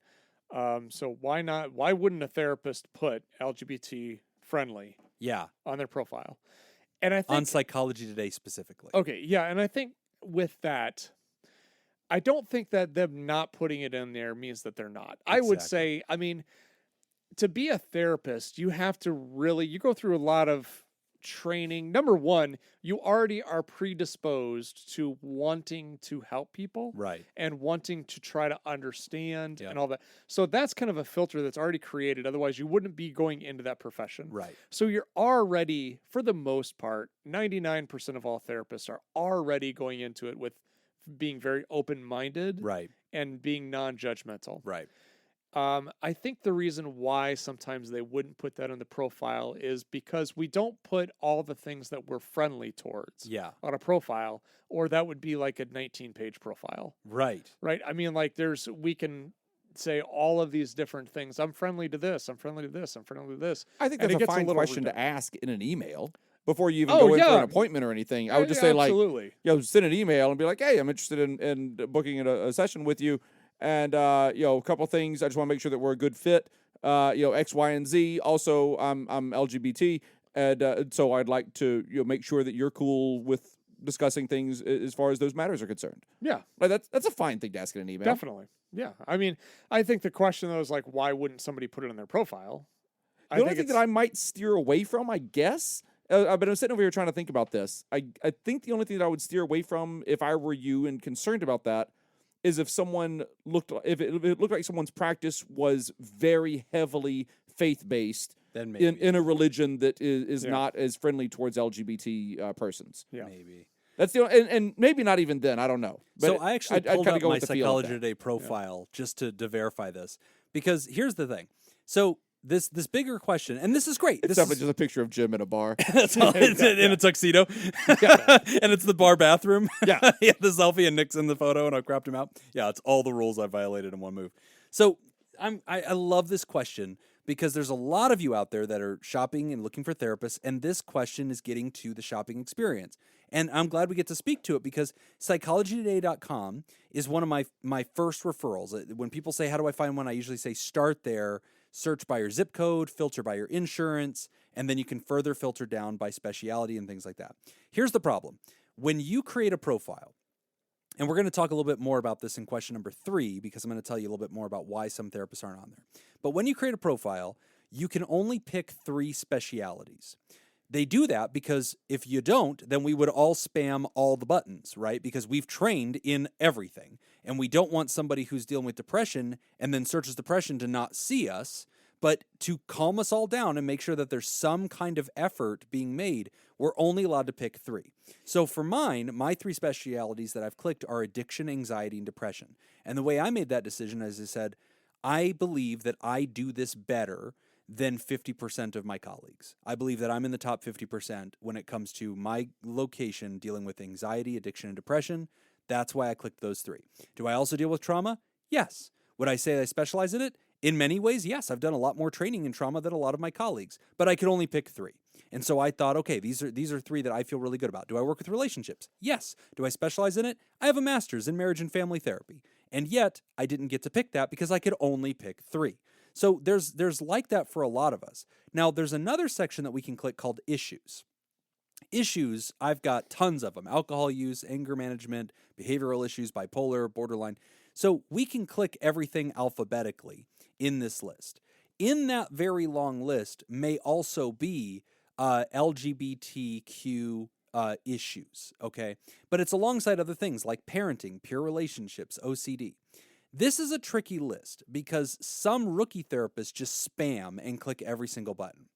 So why wouldn't a therapist put LGBT friendly Yeah. on their profile? And I think On Psychology Today specifically. okay. Yeah. And I think with that, I don't think that them not putting it in there means that they're not. I would say, I mean, to be a therapist, you have to really, you go through a lot of training. Number one, you already are predisposed to wanting to help people. Right. And wanting to try to understand Yep. and all that. So that's kind of a filter that's already created. Otherwise, you wouldn't be going into that profession. Right. So you're already, for the most part, 99% of all therapists are already going into it with being very open-minded Right. and being non-judgmental. Right. I think the reason why sometimes they wouldn't put that on the profile is because we don't put all the things that we're friendly towards Yeah. on a profile, or that would be like a 19-page profile, Right. right? I mean, like we can say all of these different things. I'm friendly to this. I'm friendly to this. I'm friendly to this. I think And that's it a gets a fine little question to redundant. ask in an email before you even Oh, go in for yeah. an appointment or anything. I would just say, like, absolutely. send an email and be like, hey, I'm interested in booking a session with you. And, a couple things. I just want to make sure that we're a good fit. X, Y, and Z. Also, I'm LGBT. And so I'd like to make sure that you're cool with discussing things as far as those matters are concerned. Yeah, Like that's a fine thing to ask in an email. definitely. Yeah. I mean, I think the question though is like, why wouldn't somebody put it on their profile? The only thing that I might steer away from, I guess, but I'm sitting over here trying to think about this. I think the only thing that I would steer away from if I were you and concerned about that is if it looked like someone's practice was very heavily faith-based Then maybe. in a religion that is Yeah. not as friendly towards LGBT persons. Yeah. Maybe. That's the only, and maybe not even then. I don't know. But So I actually I'd pulled kinda up go my with the feel of Psychology that. Today profile just to verify this, because here's the thing. So this bigger question, and this is great. It's This definitely is, just a picture of Jim in a bar. that's all, it's in a tuxedo, and it's the bar bathroom. Yeah. The selfie and Nick's in the photo, and I cropped him out. Yeah, it's all the rules I violated in one move. So I love this question because there's a lot of you out there that are shopping and looking for therapists, and this question is getting to the shopping experience. And I'm glad we get to speak to it because psychologytoday.com is one of my first referrals. When people say, how do I find one? I usually say, start there, search by your zip code, filter by your insurance, and then you can further filter down by speciality and things like that. Here's the problem. When you create a profile, and we're going to talk a little bit more about this in question number 3, because I'm going to tell you a little bit more about why some therapists aren't on there. But when you create a profile, you can only pick 3 specialities. They do that because if you don't, then we would all spam all the buttons, right? Because we've trained in everything. And we don't want somebody who's dealing with depression and then searches depression to not see us, but to calm us all down and make sure that there's some kind of effort being made. We're only allowed to pick 3. So for mine, my 3 specialities that I've clicked are addiction, anxiety, and depression. And the way I made that decision, as I said, I believe that I do this better than 50% of my colleagues. I believe that I'm in the top 50% when it comes to my location dealing with anxiety, addiction, and depression. That's why I clicked those 3. Do I also deal with trauma? Yes. Would I say I specialize in it? In many ways, yes. I've done a lot more training in trauma than a lot of my colleagues, but I could only pick 3. And so I thought, okay, these are 3 that I feel really good about. Do I work with relationships? Yes. Do I specialize in it? I have a master's in marriage and family therapy. And yet, I didn't get to pick that because I could only pick 3. So there's like that for a lot of us. Now, there's another section that we can click called issues. Issues, I've got tons of them. Alcohol use, anger management, behavioral issues, bipolar, borderline. So we can click everything alphabetically in this list. In that very long list may also be LGBTQ issues, okay? But it's alongside other things like parenting, peer relationships, OCD. This is a tricky list because some rookie therapists just spam and click every single button.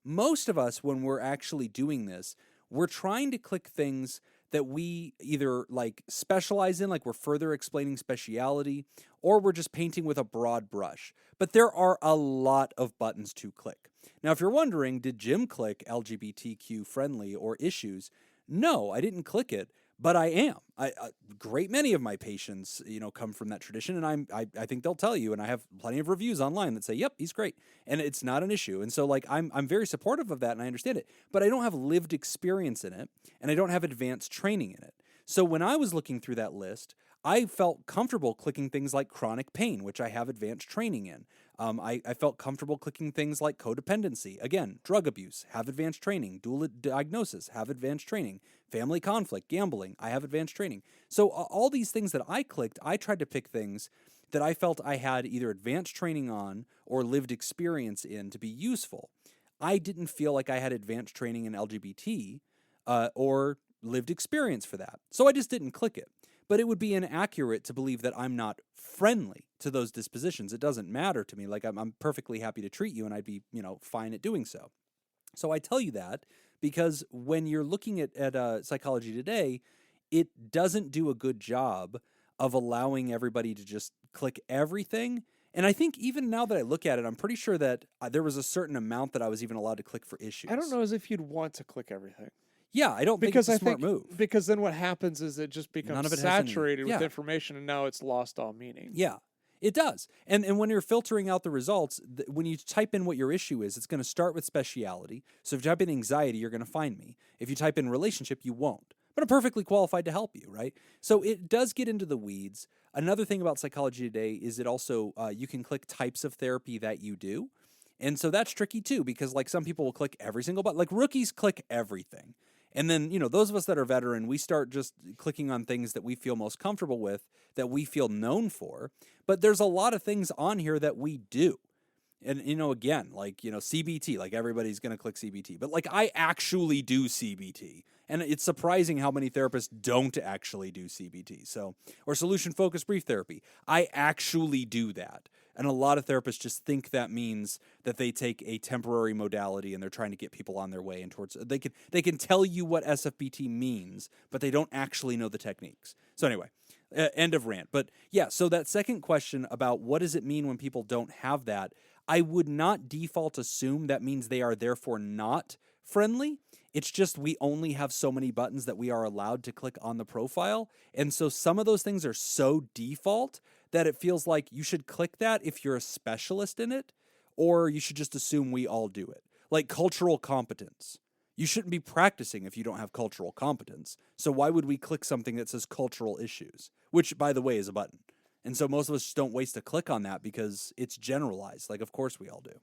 Most of us, when we're actually doing this, we're trying to click things that we either like specialize in, like we're further explaining speciality, or we're just painting with a broad brush. But there are a lot of buttons to click. Now, if you're wondering, did Jim click LGBTQ friendly or issues? No, I didn't click it, but I am. A great many of my patients, come from that tradition, and I think they'll tell you, and I have plenty of reviews online that say, "Yep, he's great," and it's not an issue. And so, like, I'm very supportive of that, and I understand it, but I don't have lived experience in it, and I don't have advanced training in it. So when I was looking through that list, I felt comfortable clicking things like chronic pain, which I have advanced training in. I felt comfortable clicking things like codependency. Again, drug abuse, have advanced training. Dual diagnosis, have advanced training. Family conflict, gambling, I have advanced training. So all these things that I clicked, I tried to pick things that I felt I had either advanced training on or lived experience in to be useful. I didn't feel like I had advanced training in LGBT or lived experience for that. So I just didn't click it. But it would be inaccurate to believe that I'm not friendly to those dispositions. It doesn't matter to me. Like, I'm perfectly happy to treat you, and I'd be, fine at doing so. So I tell you that because when you're looking at Psychology Today, it doesn't do a good job of allowing everybody to just click everything. And I think even now that I look at it, I'm pretty sure that there was a certain amount that I was even allowed to click for issues. I don't know as if you'd want to click everything. Yeah, I don't think it's a smart move. Because then what happens is it just becomes saturated with yeah. information, and now it's lost all meaning. Yeah, it does. And when you're filtering out the results, when you type in what your issue is, it's going to start with speciality. So if you type in anxiety, you're going to find me. If you type in relationship, you won't. But I'm perfectly qualified to help you, right? So it does get into the weeds. Another thing about Psychology Today is it also, you can click types of therapy that you do. And so that's tricky too, because like some people will click every single button. Like rookies click everything. And then, those of us that are veteran, we start just clicking on things that we feel most comfortable with, that we feel known for. But there's a lot of things on here that we do. And, again, like, CBT, like everybody's going to click CBT. But like I actually do CBT. And it's surprising how many therapists don't actually do CBT. So, or solution-focused brief therapy. I actually do that. And a lot of therapists just think that means that they take a temporary modality and they're trying to get people on their way and towards. They can tell you what SFBT means, but they don't actually know the techniques. So anyway, end of rant. But yeah, so that second question about what does it mean when people don't have that, I would not default assume that means they are therefore not friendly. It's just we only have so many buttons that we are allowed to click on the profile. And so some of those things are so default that it feels like you should click that if you're a specialist in it, or you should just assume we all do it. Like cultural competence. You shouldn't be practicing if you don't have cultural competence. So why would we click something that says cultural issues, which, by the way, is a button? And so most of us just don't waste a click on that because it's generalized. Like, of course we all do.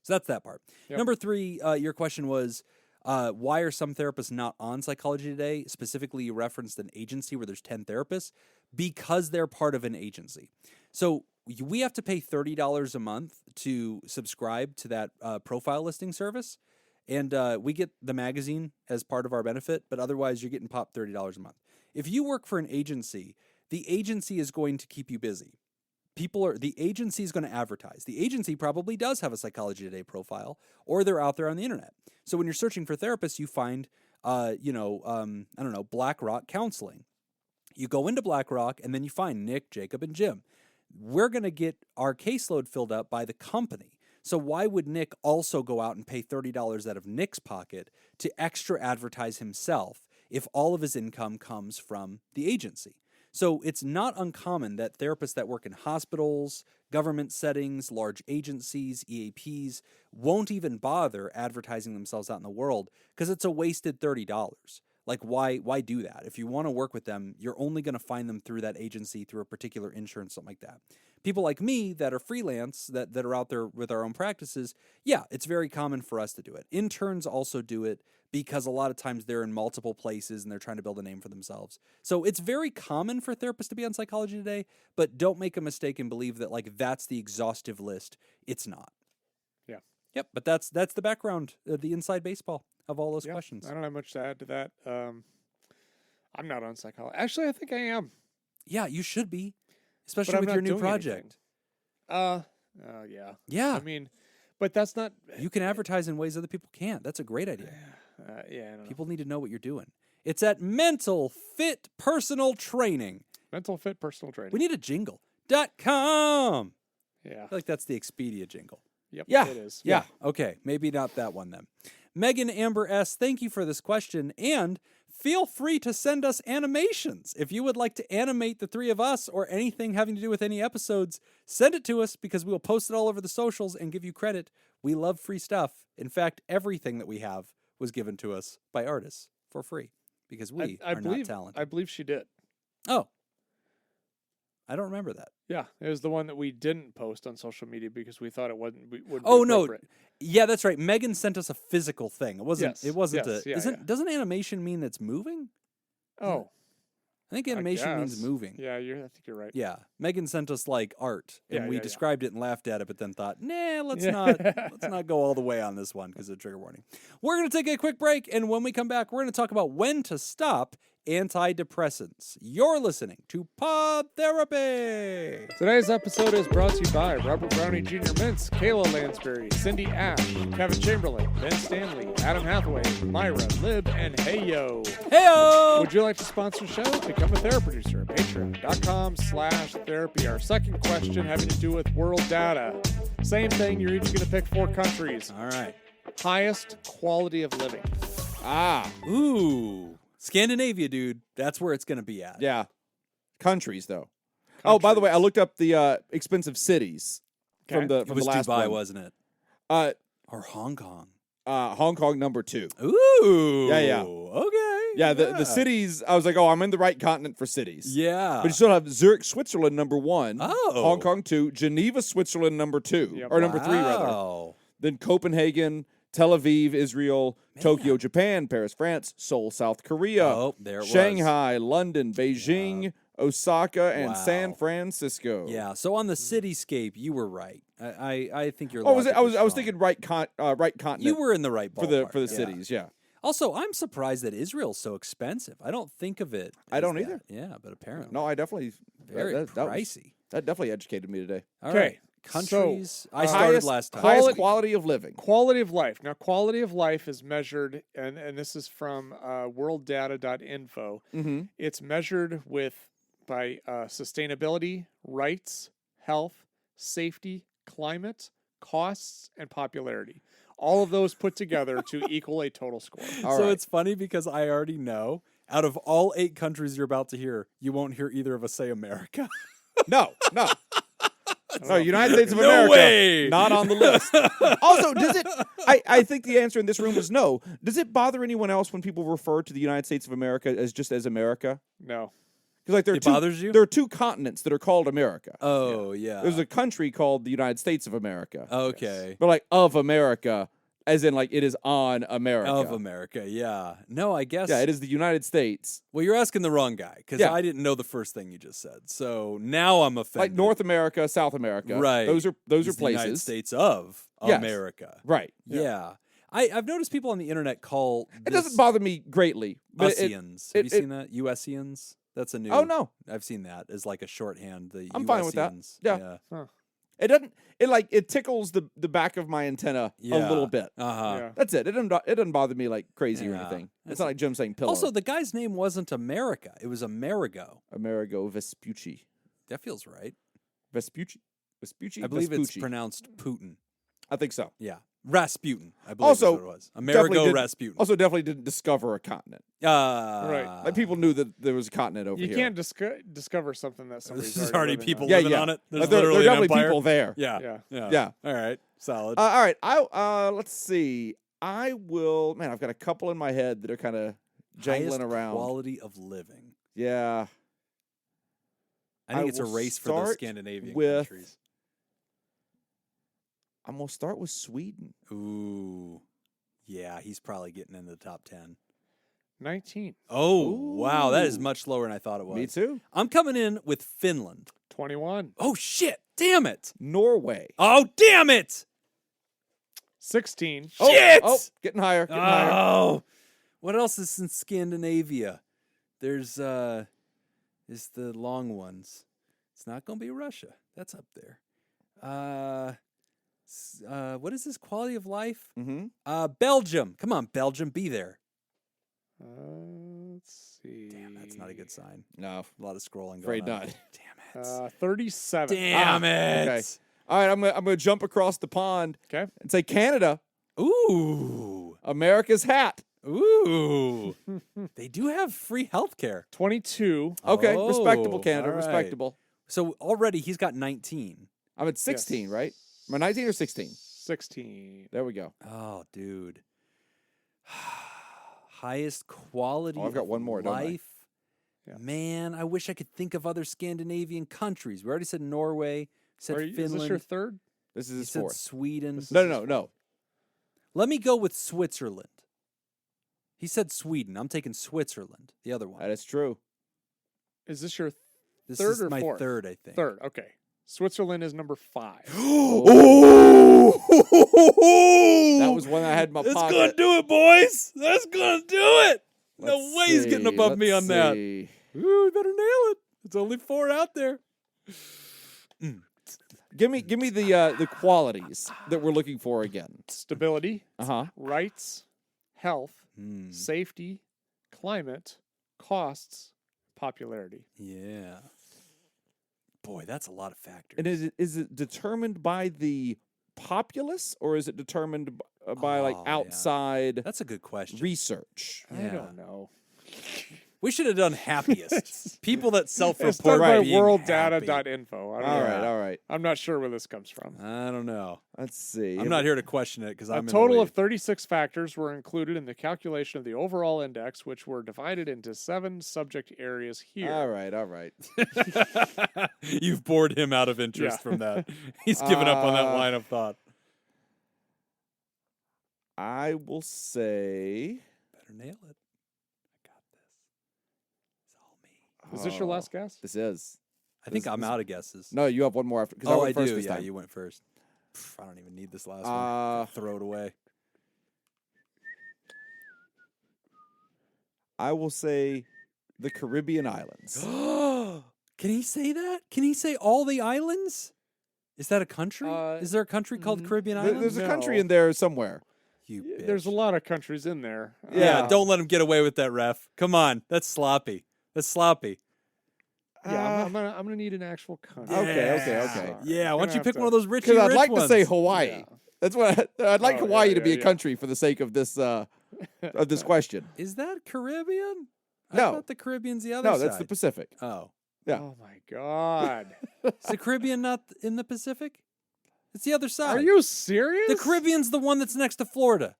So that's that part. Yep. Number 3, your question was, why are some therapists not on Psychology Today? Specifically, you referenced an agency where there's 10 therapists because they're part of an agency. So we have to pay $30 a month to subscribe to that profile listing service. And we get the magazine as part of our benefit, but otherwise you're getting popped $30 a month. If you work for an agency, the agency is going to keep you busy. The agency is going to advertise. The agency probably does have a Psychology Today profile, or they're out there on the internet. So when you're searching for therapists, you find, BlackRock Counseling. You go into BlackRock, and then you find Nick, Jacob, and Jim. We're going to get our caseload filled up by the company. So why would Nick also go out and pay $30 out of Nick's pocket to extra advertise himself if all of his income comes from the agency? So it's not uncommon that therapists that work in hospitals, government settings, large agencies, EAPs, won't even bother advertising themselves out in the world because it's a wasted $30. Like, why do that? If you want to work with them, you're only going to find them through that agency, through a particular insurance, something like that. People like me that are freelance, that are out there with our own practices, yeah, it's very common for us to do it. Interns also do it because a lot of times they're in multiple places and they're trying to build a name for themselves. So it's very common for therapists to be on Psychology Today, but don't make a mistake and believe that like that's the exhaustive list. It's not. Yeah. Yep, but that's the background, the inside baseball of all those questions. I don't have much to add to that. I'm not on Psychology. Actually, I think I am. Yeah, you should be, especially with your new project. Yeah. Yeah. I mean, but that's not. You can advertise in ways other people can't. That's a great idea. Yeah, I don't know. People need to know what you're doing. It's at Mental Fit Personal Training. Mental Fit Personal Training. We need a jingle.com. Yeah. I feel like that's the Expedia jingle. Yep. Yeah. It is. Yeah. Okay. Maybe not that one then. Megan Amber S., thank you for this question. And feel free to send us animations. If you would like to animate the three of us or anything having to do with any episodes, send it to us because we will post it all over the socials and give you credit. We love free stuff. In fact, everything that we have was given to us by artists for free because we are not talented. I believe she did. Oh. I don't remember that. Yeah, it was the one that we didn't post on social media because we thought it wouldn't be Oh no. appropriate. Yeah, that's right. Megan sent us a physical thing. It wasn't Yes, it wasn't yes, a yeah, isn't doesn't animation mean that's moving? Oh, I think animation means guess. moving. Yeah, I think you're right. Yeah. Megan sent us like art and Yeah, we yeah. described it and laughed at it, but then thought, nah, let's Yeah. not go all the way on this one because of trigger warning. We're gonna take a quick break, and when we come back, we're gonna talk about when to stop antidepressants. You're listening to Pod Therapy. Today's episode is brought to you by Robert Brownie Jr. Mintz, Kayla Lansbury, Cindy Ash, Kevin Chamberlain, Ben Stanley, Adam Hathaway, Myra, Lib, and Heyo. Heyo! Would you like to sponsor the show? Become a therapy producer at patreon.com/therapy. Our second question having to do with world data. Same thing, you're each going to pick 4 countries. All right. Highest quality of living. Ooh. Scandinavia, dude. That's where it's going to be at. Yeah. Countries, though. Oh, by the way, I looked up the expensive cities from the It was last Dubai, one. wasn't it? Uh, Or Hong Kong. Hong Kong number 2. Ooh. Yeah. Okay. Yeah, the cities, I was like, oh, I'm in the right continent for cities. Yeah. But you still have Zurich, Switzerland, number 1. Oh. Hong Kong 2. Geneva, Switzerland, number 2. Yep. Or number 3, rather. Wow. Then Copenhagen, Tel Aviv, Israel, Tokyo, Japan, Paris, France, Seoul, South Korea, Oh, there it was. Shanghai, London, Beijing, Osaka, and Wow. San Francisco. Yeah. So on the cityscape, you were right. I think you're. Oh, was it? I was thinking right continent. You were in the right ballpark. for the yeah. cities. Yeah. Also, I'm surprised that Israel's so expensive. I don't think of it. I as don't that. either. Yeah, but apparently No, I definitely very that pricey. that definitely educated me today. All Okay, right. Countries. so, I started highest, last time. Highest quality of living. Quality of life. Now, quality of life is measured, and this is from worlddata.info. Mm-hmm. It's measured by sustainability, rights, health, safety, climate, costs, and popularity. All of those put together to equal a total score. All So right. it's funny because I already know out of all 8 countries you're about to hear, you won't hear either of us say America. No. No, United States of No America, way. not on the list. Also, does it? I think the answer in this room is no. Does it bother anyone else when people refer to the United States of America as just as America? No. Because like It bothers you? There are 2 continents that are called America. Oh, yeah. There's a country called the United States of America. Okay. But like of America, as in like it is on America. Of America, yeah. No, I guess. Yeah, it is the United States. Well, you're asking the wrong guy because Yeah. I didn't know the first thing you just said. So now I'm offended. Like North America, South America. Right. Those are It's the places. United States of Yes. America. Right. Yeah. I've noticed people on the internet call It doesn't bother me greatly. But Usians. Have you it- seen that? Usians? That's a new. Oh no. I've seen that as like a shorthand. The I'm fine with that. Usians. Yeah. Yeah. It doesn't. It tickles the back of my antenna a little bit. Uh-huh. Yeah. That's it. It doesn't bother me like crazy or Yeah. anything. It's not like Jim saying pillow. Also, the guy's name wasn't America. It was Amerigo. Amerigo Vespucci. That feels right. Vespucci. I believe it's Vespucci. pronounced Putin. I think so. Yeah. Rasputin, I believe Also, is what it was. Amerigo Rasputin. Also, definitely didn't discover a continent. Right. Like people knew that there was a continent over You here. can't discover something that somebody's There's already living people on. Yeah, living yeah. on it. There's Like, there are literally an definitely empire. people there. Yeah. Yeah. Yeah. Yeah. All right. Solid. All right. Let's see. I will. Man, I've got a couple in my head that are kind of jangling Highest around. quality of living. Yeah. I think I it's a will race for those start Scandinavian with- countries. I'm gonna start with Sweden. Ooh. Yeah, he's probably getting into the top 10. 19, Oh, wow. That is Ooh. much lower than I thought it was. Me too. I'm coming in with Finland. 21, Oh, shit. Damn it. Norway. Oh, damn it. 16, Oh, Shit! Oh, getting higher. Getting higher. Oh. What else is in Scandinavia? There's the long ones. It's not going to be Russia. That's up there. What is this quality of life? Mm-hmm. Belgium. Come on, Belgium, be there. let's see. Damn, that's not a good sign. No, A lot of scrolling afraid going on. not. Damn it. 37. Damn it. Okay. All right, I'm gonna jump across the pond Okay. and say Canada, Ooh. America's hat. Ooh. They do have free healthcare. 22. Okay, Oh, respectable, Canada, all right. respectable. So already he's got 19. I'm at 16, Yes. right? Am I 19 or 16? 16. There we go. Oh, dude. Highest quality I've got of one more, don't I? life. Yeah. Man, I wish I could think of other Scandinavian countries. We already said Norway, said Is Finland. this your third? This is you his said fourth. Sweden. This is- No. Let me go with Switzerland. He said Sweden. I'm taking Switzerland. The other one. That is true. Is this your This third is or my fourth? third, I think. third? Okay. Switzerland is number 5. Oh! That was one I had in my That's pocket. gonna do it, boys. That's gonna do it. No Let's way he's getting see, above me let's on that. see. Ooh, we better nail it. It's only 4 out there. Give me the qualities that we're looking for again. Stability, Uh-huh. rights, health, Hmm. safety, climate, costs, popularity. Yeah. Boy, that's a lot of factors. And is it determined by the populace or is it determined by like Oh, yeah. outside That's a good question. research? I Yeah. don't know. We should have done happiest. People that It's self-report done by being happy. worlddata.info. I don't All know. right, all right. I'm not sure where this comes from. I don't know. Let's see. I'm not here to question it because I'm A in the total lead. of 36 factors were included in the calculation of the overall index, which were divided into 7 subject areas here. All right, all right. You've bored him out of interest Yeah. from that. He's given up on that Uh, line of thought. I will say. Better nail it. I got this. It's all me. Is this your Oh, last guess? This is. I think This- I'm this- out of guesses. No, you have one more after. 'Cause Oh, I went first do. this Yeah, time. you went first. Pff, I don't even need this last one. Throw it away. I will say the Caribbean islands. Can he say that? Can he say all the islands? Is that a country? Is there a country called Caribbean There's Islands? a country No. in there somewhere. You Yeah, there's a bitch. lot of countries in there. Yeah, don't let him get away with that, ref. Come on, that's sloppy. That's sloppy. Yeah, I'm gonna need an actual country. Okay. Yeah, why don't you have pick to- one of those rich Because I'd rich like ones? to say Hawaii. Yeah. That's what I'd like Oh, Hawaii yeah, to be yeah, a yeah. country for the sake of this question. Is that Caribbean? I No. thought the Caribbean's the other No, side. that's the Pacific. Oh. Yeah. Oh my God. Is the Caribbean not in the Pacific? It's the other side. Are you serious? The Caribbean's the one that's next to Florida.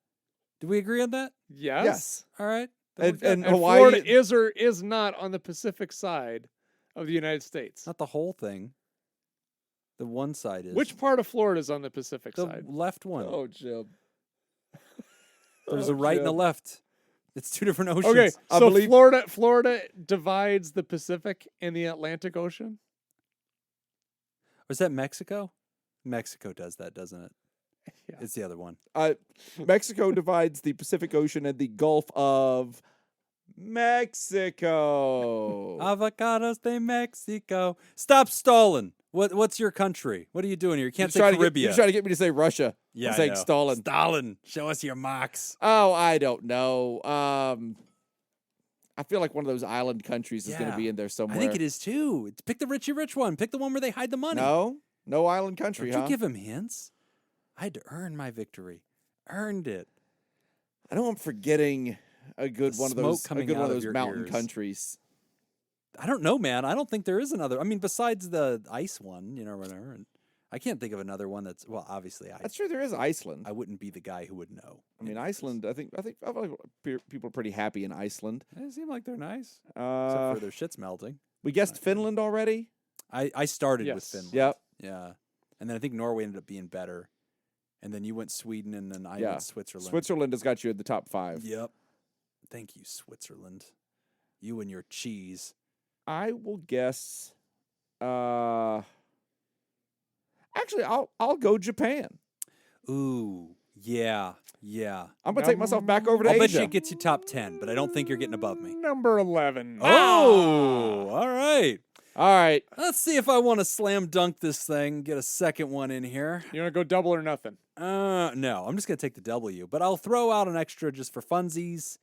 Do we agree on that? Yes. Yes. All right. Then we're And, good. and And Hawaii. Florida is or is not on the Pacific side of the United States. Not the whole thing. The one side is. Which part of Florida is on the Pacific The side? left one. Oh, Jim. There's Oh, a right and a Jim. left. It's 2 different oceans. Okay, I so believe- Florida divides the Pacific and the Atlantic Ocean. Was that Mexico? Mexico does that, doesn't it? Yeah. It's the other one. Mexico divides the Pacific Ocean and the Gulf of Mexico. Avocados de Mexico. Stop stalling. What's your country? What are you doing here? You can't say You're Caribbean. trying to get me to say Russia. Yeah, I'm I saying know. Stalin. Stalin. Show us your marks. Oh, I don't know. I feel like one of those island countries is going Yeah. to be in there somewhere. I think it is too. Pick the richy rich one. Pick the one where they hide the money. No island country, Don't huh? you give him hints? I had to earn my victory. Earned it. I know I'm forgetting a good The one of smoke those. A coming good out one of of those your mountain ears. countries. I don't know, man. I don't think there is another. I mean, besides the ice one, whatever. And I can't think of another one that's obviously That's true. There is Iceland. I wouldn't be the guy who would know. I mean, Iceland. I feel like people are pretty happy in Iceland. They seem like they're nice, except for their shit's melting. We guessed Finland already. I started with Yes. Finland. Yep. Yeah, and then I think Norway ended up being better, and then you went Sweden, and then I Yeah. went Switzerland. Switzerland has got you in the top 5. Yep. Thank you, Switzerland. You and your cheese. I will guess. Actually, I'll go Japan. Ooh, yeah. I'm gonna take myself back over to I'll bet Asia. you it gets you top 10, but I don't think you're getting above me. Number 11. Oh, all right. All right. Let's see if I want to slam dunk this thing. Get a second one in here. You want to go double or nothing? No, I'm just gonna take the W, but I'll throw out an extra just for funsies.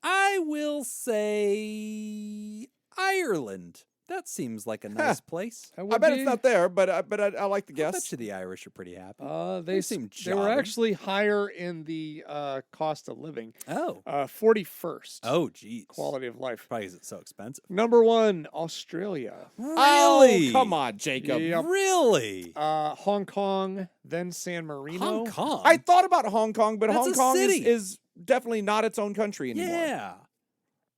I will say Ireland. That seems like a nice place. That I would bet be- it's not there, but I like the I guess. bet you the Irish are pretty happy. They seem they were jolly. actually higher in the cost of living. Oh. 41st. Oh, geez. Quality of life. Probably 'cause it's so expensive. Number 1, Australia. Really? Oh, come on, Jacob. Yep. Really? Hong Kong, then San Marino. Hong Kong? I thought about Hong Kong, but That's Hong a Kong city. is definitely not its own country anymore. Yeah.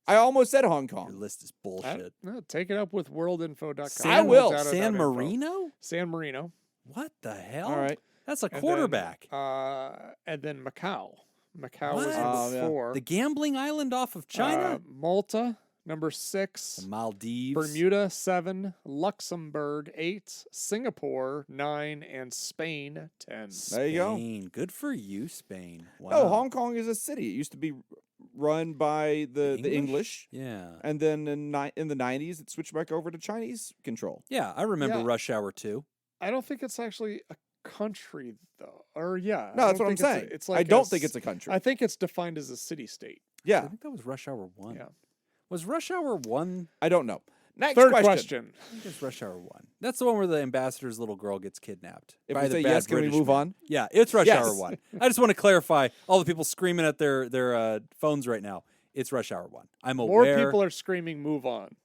I almost said Hong Your Kong. list is bullshit. No, take it up with worldinfo.com. I will. San Marino? San Marino. What the hell? All right. That's a And then, quarterback. and then Macau. Macau was What? number Oh, yeah. 4. The gambling island off of China? Malta, number 6. The Maldives. Bermuda, 7. Luxembourg, 8. Singapore, 9. And Spain, 10. There you go. Spain. Good for you, Spain. Wow. No, Hong Kong is a city. It used to be run by the English, Yeah. and then in the 90s, it switched back over to Chinese control. Yeah, I remember Yeah. Rush Hour 2. I don't think it's actually a country, though. Or, yeah. No, I that's don't what I'm think saying. It's like I don't think it's a country. I think it's defined as a city-state. I Yeah, think that was Rush Hour 1. Yeah. Was Rush Hour 1? I don't know. Next Third question. question. I think it's Rush Hour 1. That's the one where the ambassador's little girl gets kidnapped. If by we the say bad yes, can we British move man. on? Yeah, it's Rush Yes. Hour 1. I just want to clarify all the people screaming at their phones right now. It's Rush Hour 1. I'm More aware. people are screaming, move on.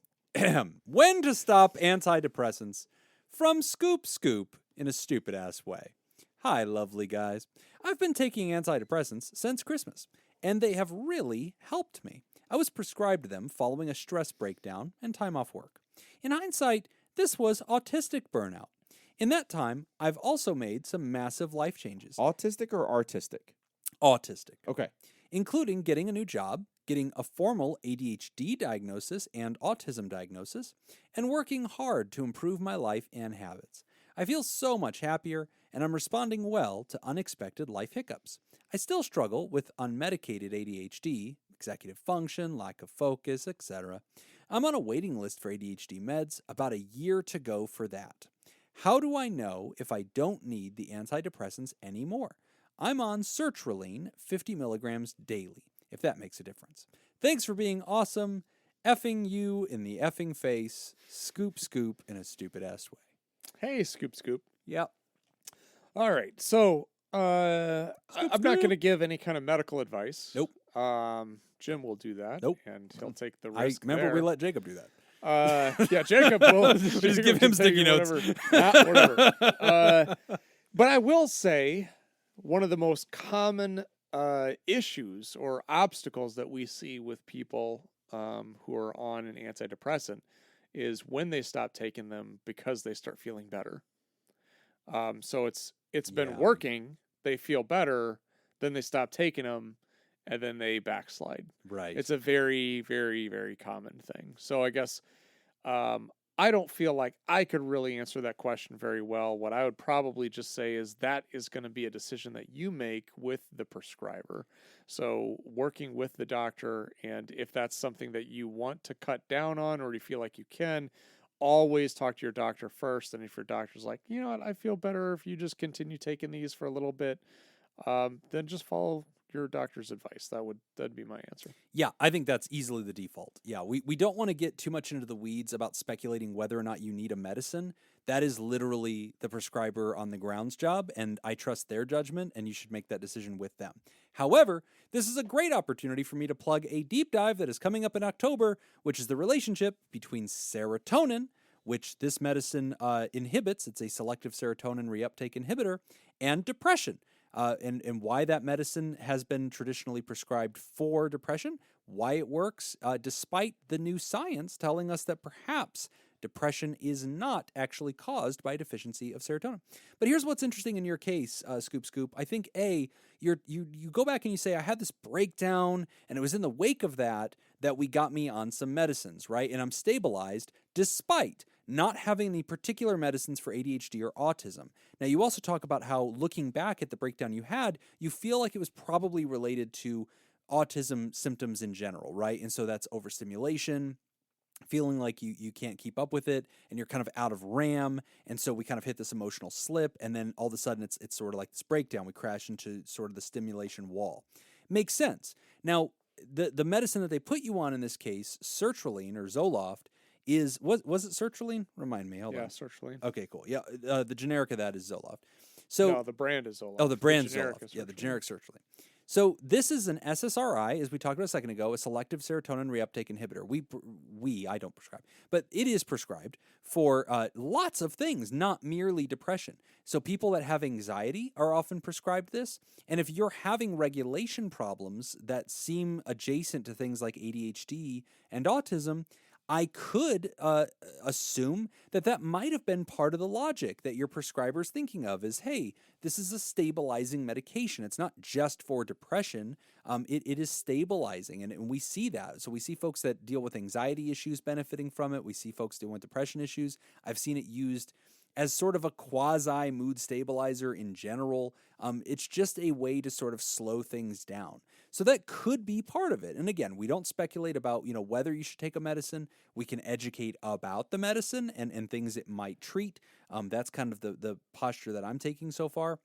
When to stop antidepressants from Scoop Scoop in a stupid ass way. Hi, lovely guys. I've been taking antidepressants since Christmas, and they have really helped me. I was prescribed them following a stress breakdown and time off work. In hindsight, this was autistic burnout. In that time, I've also made some massive life changes. Autistic or artistic? Autistic. Okay. Including getting a new job, getting a formal ADHD diagnosis and autism diagnosis, and working hard to improve my life and habits. I feel so much happier, and I'm responding well to unexpected life hiccups. I still struggle with unmedicated ADHD, executive function, lack of focus, etc. I'm on a waiting list for ADHD meds, about a year to go for that. How do I know if I don't need the antidepressants anymore? I'm on sertraline 50 milligrams daily, if that makes a difference. Thanks for being awesome. Effing you in the effing face. Scoop scoop in a stupid ass way. Hey, Scoop Scoop. Yep. All right. So I'm not going to give any kind of medical advice. Nope. Jim will do that. Nope. And he'll take the I risk. remember there. we let Jacob do that. Yeah, Jacob will. Just Jacob give can him sticky tell you notes. Whatever. But I will say one of the most common issues or obstacles that we see with people who are on an antidepressant is when they stop taking them because they start feeling better. So it's been Yeah. working. They feel better, then they stop taking them, and then they backslide. Right. It's a very, very, very common thing. So I guess I don't feel like I could really answer that question very well. What I would probably just say is that is going to be a decision that you make with the prescriber. So working with the doctor, and if that's something that you want to cut down on or you feel like you can, always talk to your doctor first. And if your doctor's like, you know what, I feel better if you just continue taking these for a little bit, then just follow your doctor's advice. That'd be my answer. Yeah, I think that's easily the default. Yeah, we don't want to get too much into the weeds about speculating whether or not you need a medicine. That is literally the prescriber on the ground's job, and I trust their judgment, and you should make that decision with them. However, this is a great opportunity for me to plug a deep dive that is coming up in October, which is the relationship between serotonin, which this medicine inhibits. It's a selective serotonin reuptake inhibitor, and depression. And why that medicine has been traditionally prescribed for depression, why it works, despite the new science telling us that perhaps depression is not actually caused by a deficiency of serotonin. But here's what's interesting in your case, Scoop Scoop. I think, you go back and you say, I had this breakdown, and it was in the wake of that we got me on some medicines, right? And I'm stabilized despite not having any particular medicines for ADHD or autism. Now, you also talk about how looking back at the breakdown you had, you feel like it was probably related to autism symptoms in general, right? And so that's overstimulation, feeling like you can't keep up with it, and you're kind of out of RAM, and so we kind of hit this emotional slip, and then all of a sudden it's sort of like this breakdown. We crash into sort of the stimulation wall. Makes sense. Now, the medicine that they put you on in this case, sertraline or Zoloft, is, was it sertraline? Remind me. Hold on. Yeah, sertraline. Okay, cool. Yeah, the generic of that is Zoloft. So No, the brand is Zoloft. Oh, the brand generic Zoloft. is Yeah, the sertraline. generic sertraline. So this is an SSRI, as we talked about a second ago, a selective serotonin reuptake inhibitor. I don't prescribe, but it is prescribed for lots of things, not merely depression. So people that have anxiety are often prescribed this. And if you're having regulation problems that seem adjacent to things like ADHD and autism, I could assume that that might have been part of the logic that your prescriber's thinking of is, hey, this is a stabilizing medication. It's not just for depression. It is stabilizing, and we see that. So we see folks that deal with anxiety issues benefiting from it. We see folks dealing with depression issues. I've seen it used as sort of a quasi mood stabilizer in general. It's just a way to sort of slow things down. So that could be part of it. And again, we don't speculate about, whether you should take a medicine. We can educate about the medicine and things it might treat. That's kind of the posture that I'm taking so far.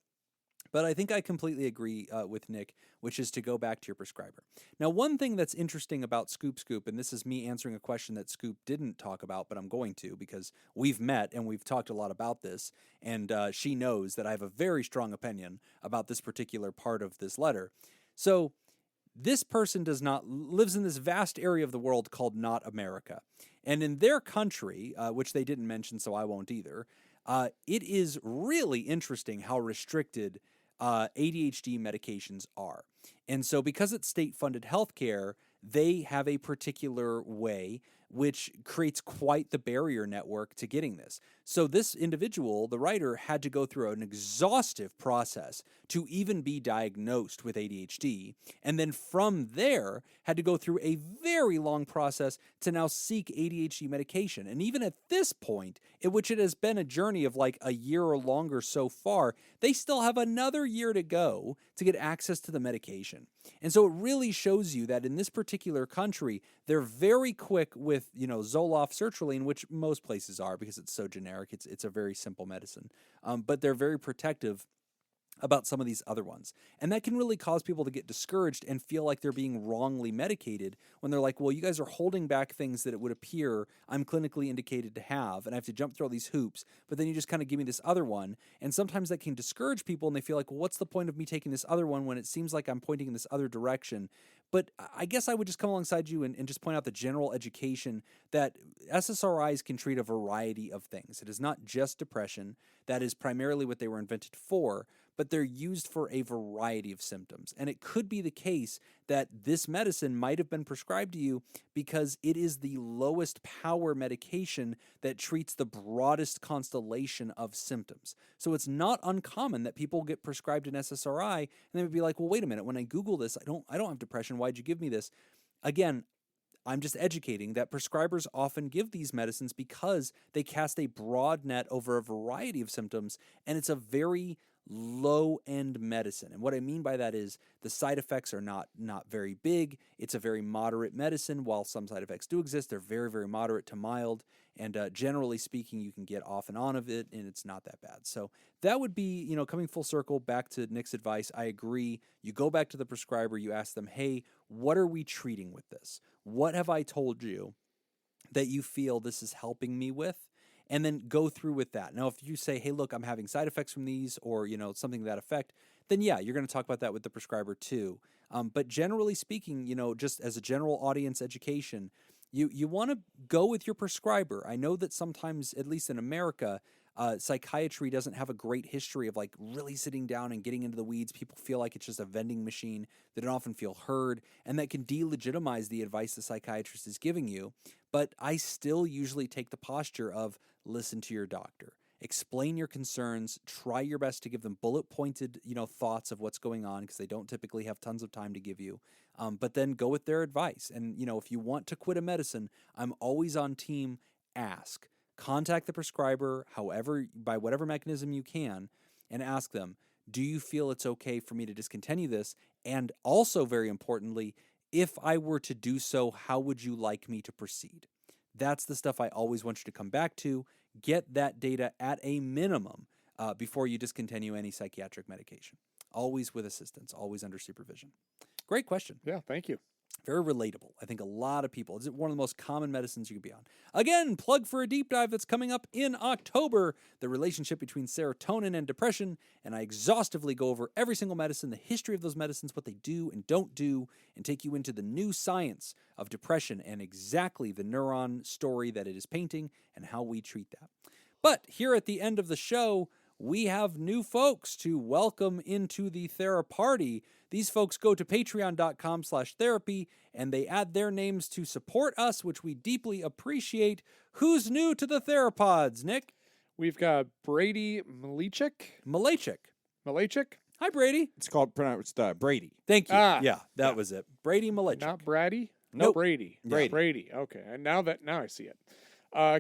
But I think I completely agree with Nick, which is to go back to your prescriber. Now, one thing that's interesting about Scoop, and this is me answering a question that Scoop didn't talk about, but I'm going to because we've met and we've talked a lot about this, and she knows that I have a very strong opinion about this particular part of this letter. So this person lives in this vast area of the world called Not America. And in their country, which they didn't mention, so I won't either, it is really interesting how restricted ADHD medications are. And so because it's state-funded healthcare, they have a particular way which creates quite the barrier network to getting this. So this individual, the writer, had to go through an exhaustive process to even be diagnosed with ADHD, and then from there had to go through a very long process to now seek ADHD medication. And even at this point, in which it has been a journey of like a year or longer so far, they still have another year to go to get access to the medication. And so it really shows you that in this particular country, they're very quick with, Zoloft, sertraline, which most places are because it's so generic. It's a very simple medicine. But they're very protective about some of these other ones. And that can really cause people to get discouraged and feel like they're being wrongly medicated when they're like, well, you guys are holding back things that it would appear I'm clinically indicated to have, and I have to jump through all these hoops, but then you just kind of give me this other one. And sometimes that can discourage people, and they feel like, well, what's the point of me taking this other one when it seems like I'm pointing in this other direction? But I guess I would just come alongside you and just point out the general education that SSRIs can treat a variety of things. It is not just depression. That is primarily what they were invented for, but they're used for a variety of symptoms. And it could be the case that this medicine might have been prescribed to you because it is the lowest power medication that treats the broadest constellation of symptoms. So it's not uncommon that people get prescribed an SSRI and they would be like, well, wait a minute, when I Google this, I don't have depression. Why'd you give me this? Again, I'm just educating that prescribers often give these medicines because they cast a broad net over a variety of symptoms, and it's a very low-end medicine. And what I mean by that is the side effects are not very big. It's a very moderate medicine. While some side effects do exist, they're very, very moderate to mild. And generally speaking, you can get off and on of it, and it's not that bad. So that would be, coming full circle back to Nick's advice. I agree. You go back to the prescriber. You ask them, hey, what are we treating with this? What have I told you that you feel this is helping me with? And then go through with that. Now, if you say, hey, look, I'm having side effects from these or, something to that effect, then yeah, you're going to talk about that with the prescriber too. But generally speaking, just as a general audience education, you want to go with your prescriber. I know that sometimes, at least in America, psychiatry doesn't have a great history of like really sitting down and getting into the weeds. People feel like it's just a vending machine. They don't often feel heard, and that can delegitimize the advice the psychiatrist is giving you. But I still usually take the posture of listen to your doctor. Explain your concerns. Try your best to give them bullet-pointed, thoughts of what's going on because they don't typically have tons of time to give you. But then go with their advice. And, if you want to quit a medicine, I'm always on team ask. Contact the prescriber, by whatever mechanism you can, and ask them, do you feel it's okay for me to discontinue this? And also, very importantly, if I were to do so, how would you like me to proceed? That's the stuff I always want you to come back to. Get that data at a minimum before you discontinue any psychiatric medication. Always with assistance, always under supervision. Great question. Yeah, thank you. Very relatable. I think a lot of people, it's one of the most common medicines you could be on. Again, plug for a deep dive that's coming up in October, the relationship between serotonin and depression, and I exhaustively go over every single medicine, the history of those medicines, what they do and don't do, and take you into the new science of depression and exactly the neuron story that it is painting and how we treat that. But here at the end of the show, we have new folks to welcome into the Theraparty. These folks go to patreon.com/therapy and they add their names to support us, which we deeply appreciate. Who's new to the Therapods, Nick? We've got Brady Malachik. Hi, Brady. It's called pronounced Brady. Thank you. Yeah. That was it. Brady Malachik. Not Brady? No, Nope. Brady. Yeah. Brady. Okay. And now I see it.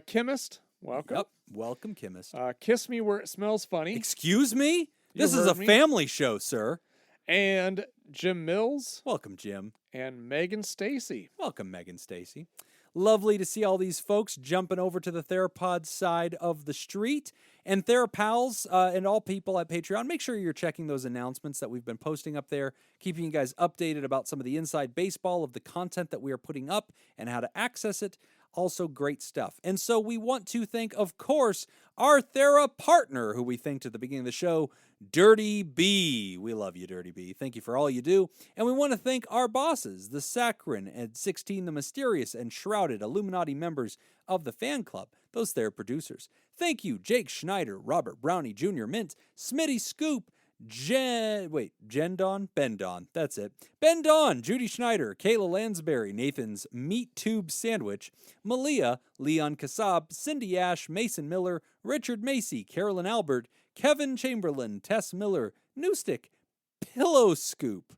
Chemist. Welcome. Yep. Welcome, chemist. Kiss Me Where It Smells Funny. Excuse me? This is heard a me. family show, sir. And Jim Mills Welcome, Jim. and Megan Stacy. Welcome, Megan Stacy. Lovely to see all these folks jumping over to the Therapod side of the street. And Therapals and all people at Patreon, make sure you're checking those announcements that we've been posting up there, keeping you guys updated about some of the inside baseball of the content that we are putting up and how to access it. Also great stuff. And so we want to thank, of course, our Thera partner, who we thanked at the beginning of the show, Dirty B. We love you, Dirty B. Thank you for all you do. And we want to thank our bosses, the Saccharin and 16, the mysterious and shrouded Illuminati members of the fan club, those Thera producers. Thank you, Jake Schneider, Robert Brownie Jr. Mint, Smitty Scoop, Ben Don, that's it. Ben Don, Judy Schneider, Kayla Lansbury, Nathan's Meat Tube Sandwich, Malia, Leon Kassab, Cindy Ash, Mason Miller, Richard Macy, Carolyn Albert, Kevin Chamberlain, Tess Miller, Newstick, Pillow Scoop,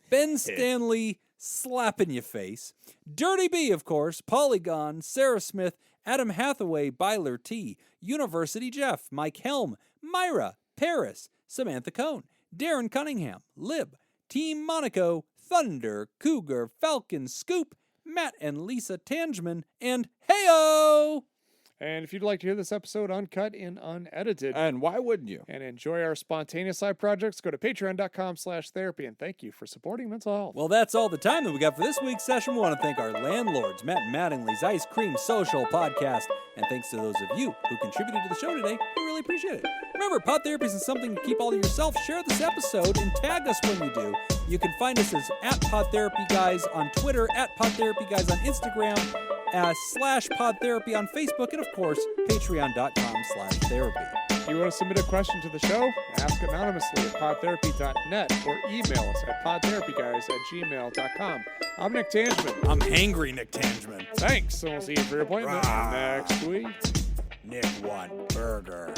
Ben Stanley, Slap in Your Face, Dirty B, of course, Polygon, Sarah Smith, Adam Hathaway, Byler T, University Jeff, Mike Helm, Myra, Paris, Samantha Cohn, Darren Cunningham, Lib, Team Monaco, Thunder, Cougar, Falcon, Scoop, Matt and Lisa Tangeman, and Heyo! And if you'd like to hear this episode uncut and unedited, And why wouldn't you? and enjoy our spontaneous side projects, go to patreon.com/therapy. And thank you for supporting mental health. Well, that's all the time that we got for this week's session. We want to thank our landlords, Matt and Mattingly's Ice Cream Social Podcast. And thanks to those of you who contributed to the show today. We really appreciate it. Remember, Pod Therapy isn't something to keep all to yourself. Share this episode and tag us when you do. You can find us as @PodTherapyGuys on Twitter, @PodTherapyGuys on Instagram, /PodTherapy on Facebook, and of course, patreon.com/therapy. If you want to submit a question to the show, ask anonymously at podtherapy.net or email us at podtherapyguys@gmail.com. I'm Nick Tangeman. I'm hangry, Nick Tangeman. Thanks, and we'll see you for your appointment next week. Nick want burger.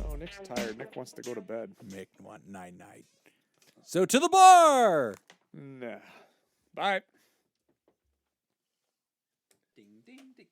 Oh, Nick's tired. Nick wants to go to bed. Nick want night-night. So to the bar! Nah. Bye. Ding, ding, ding.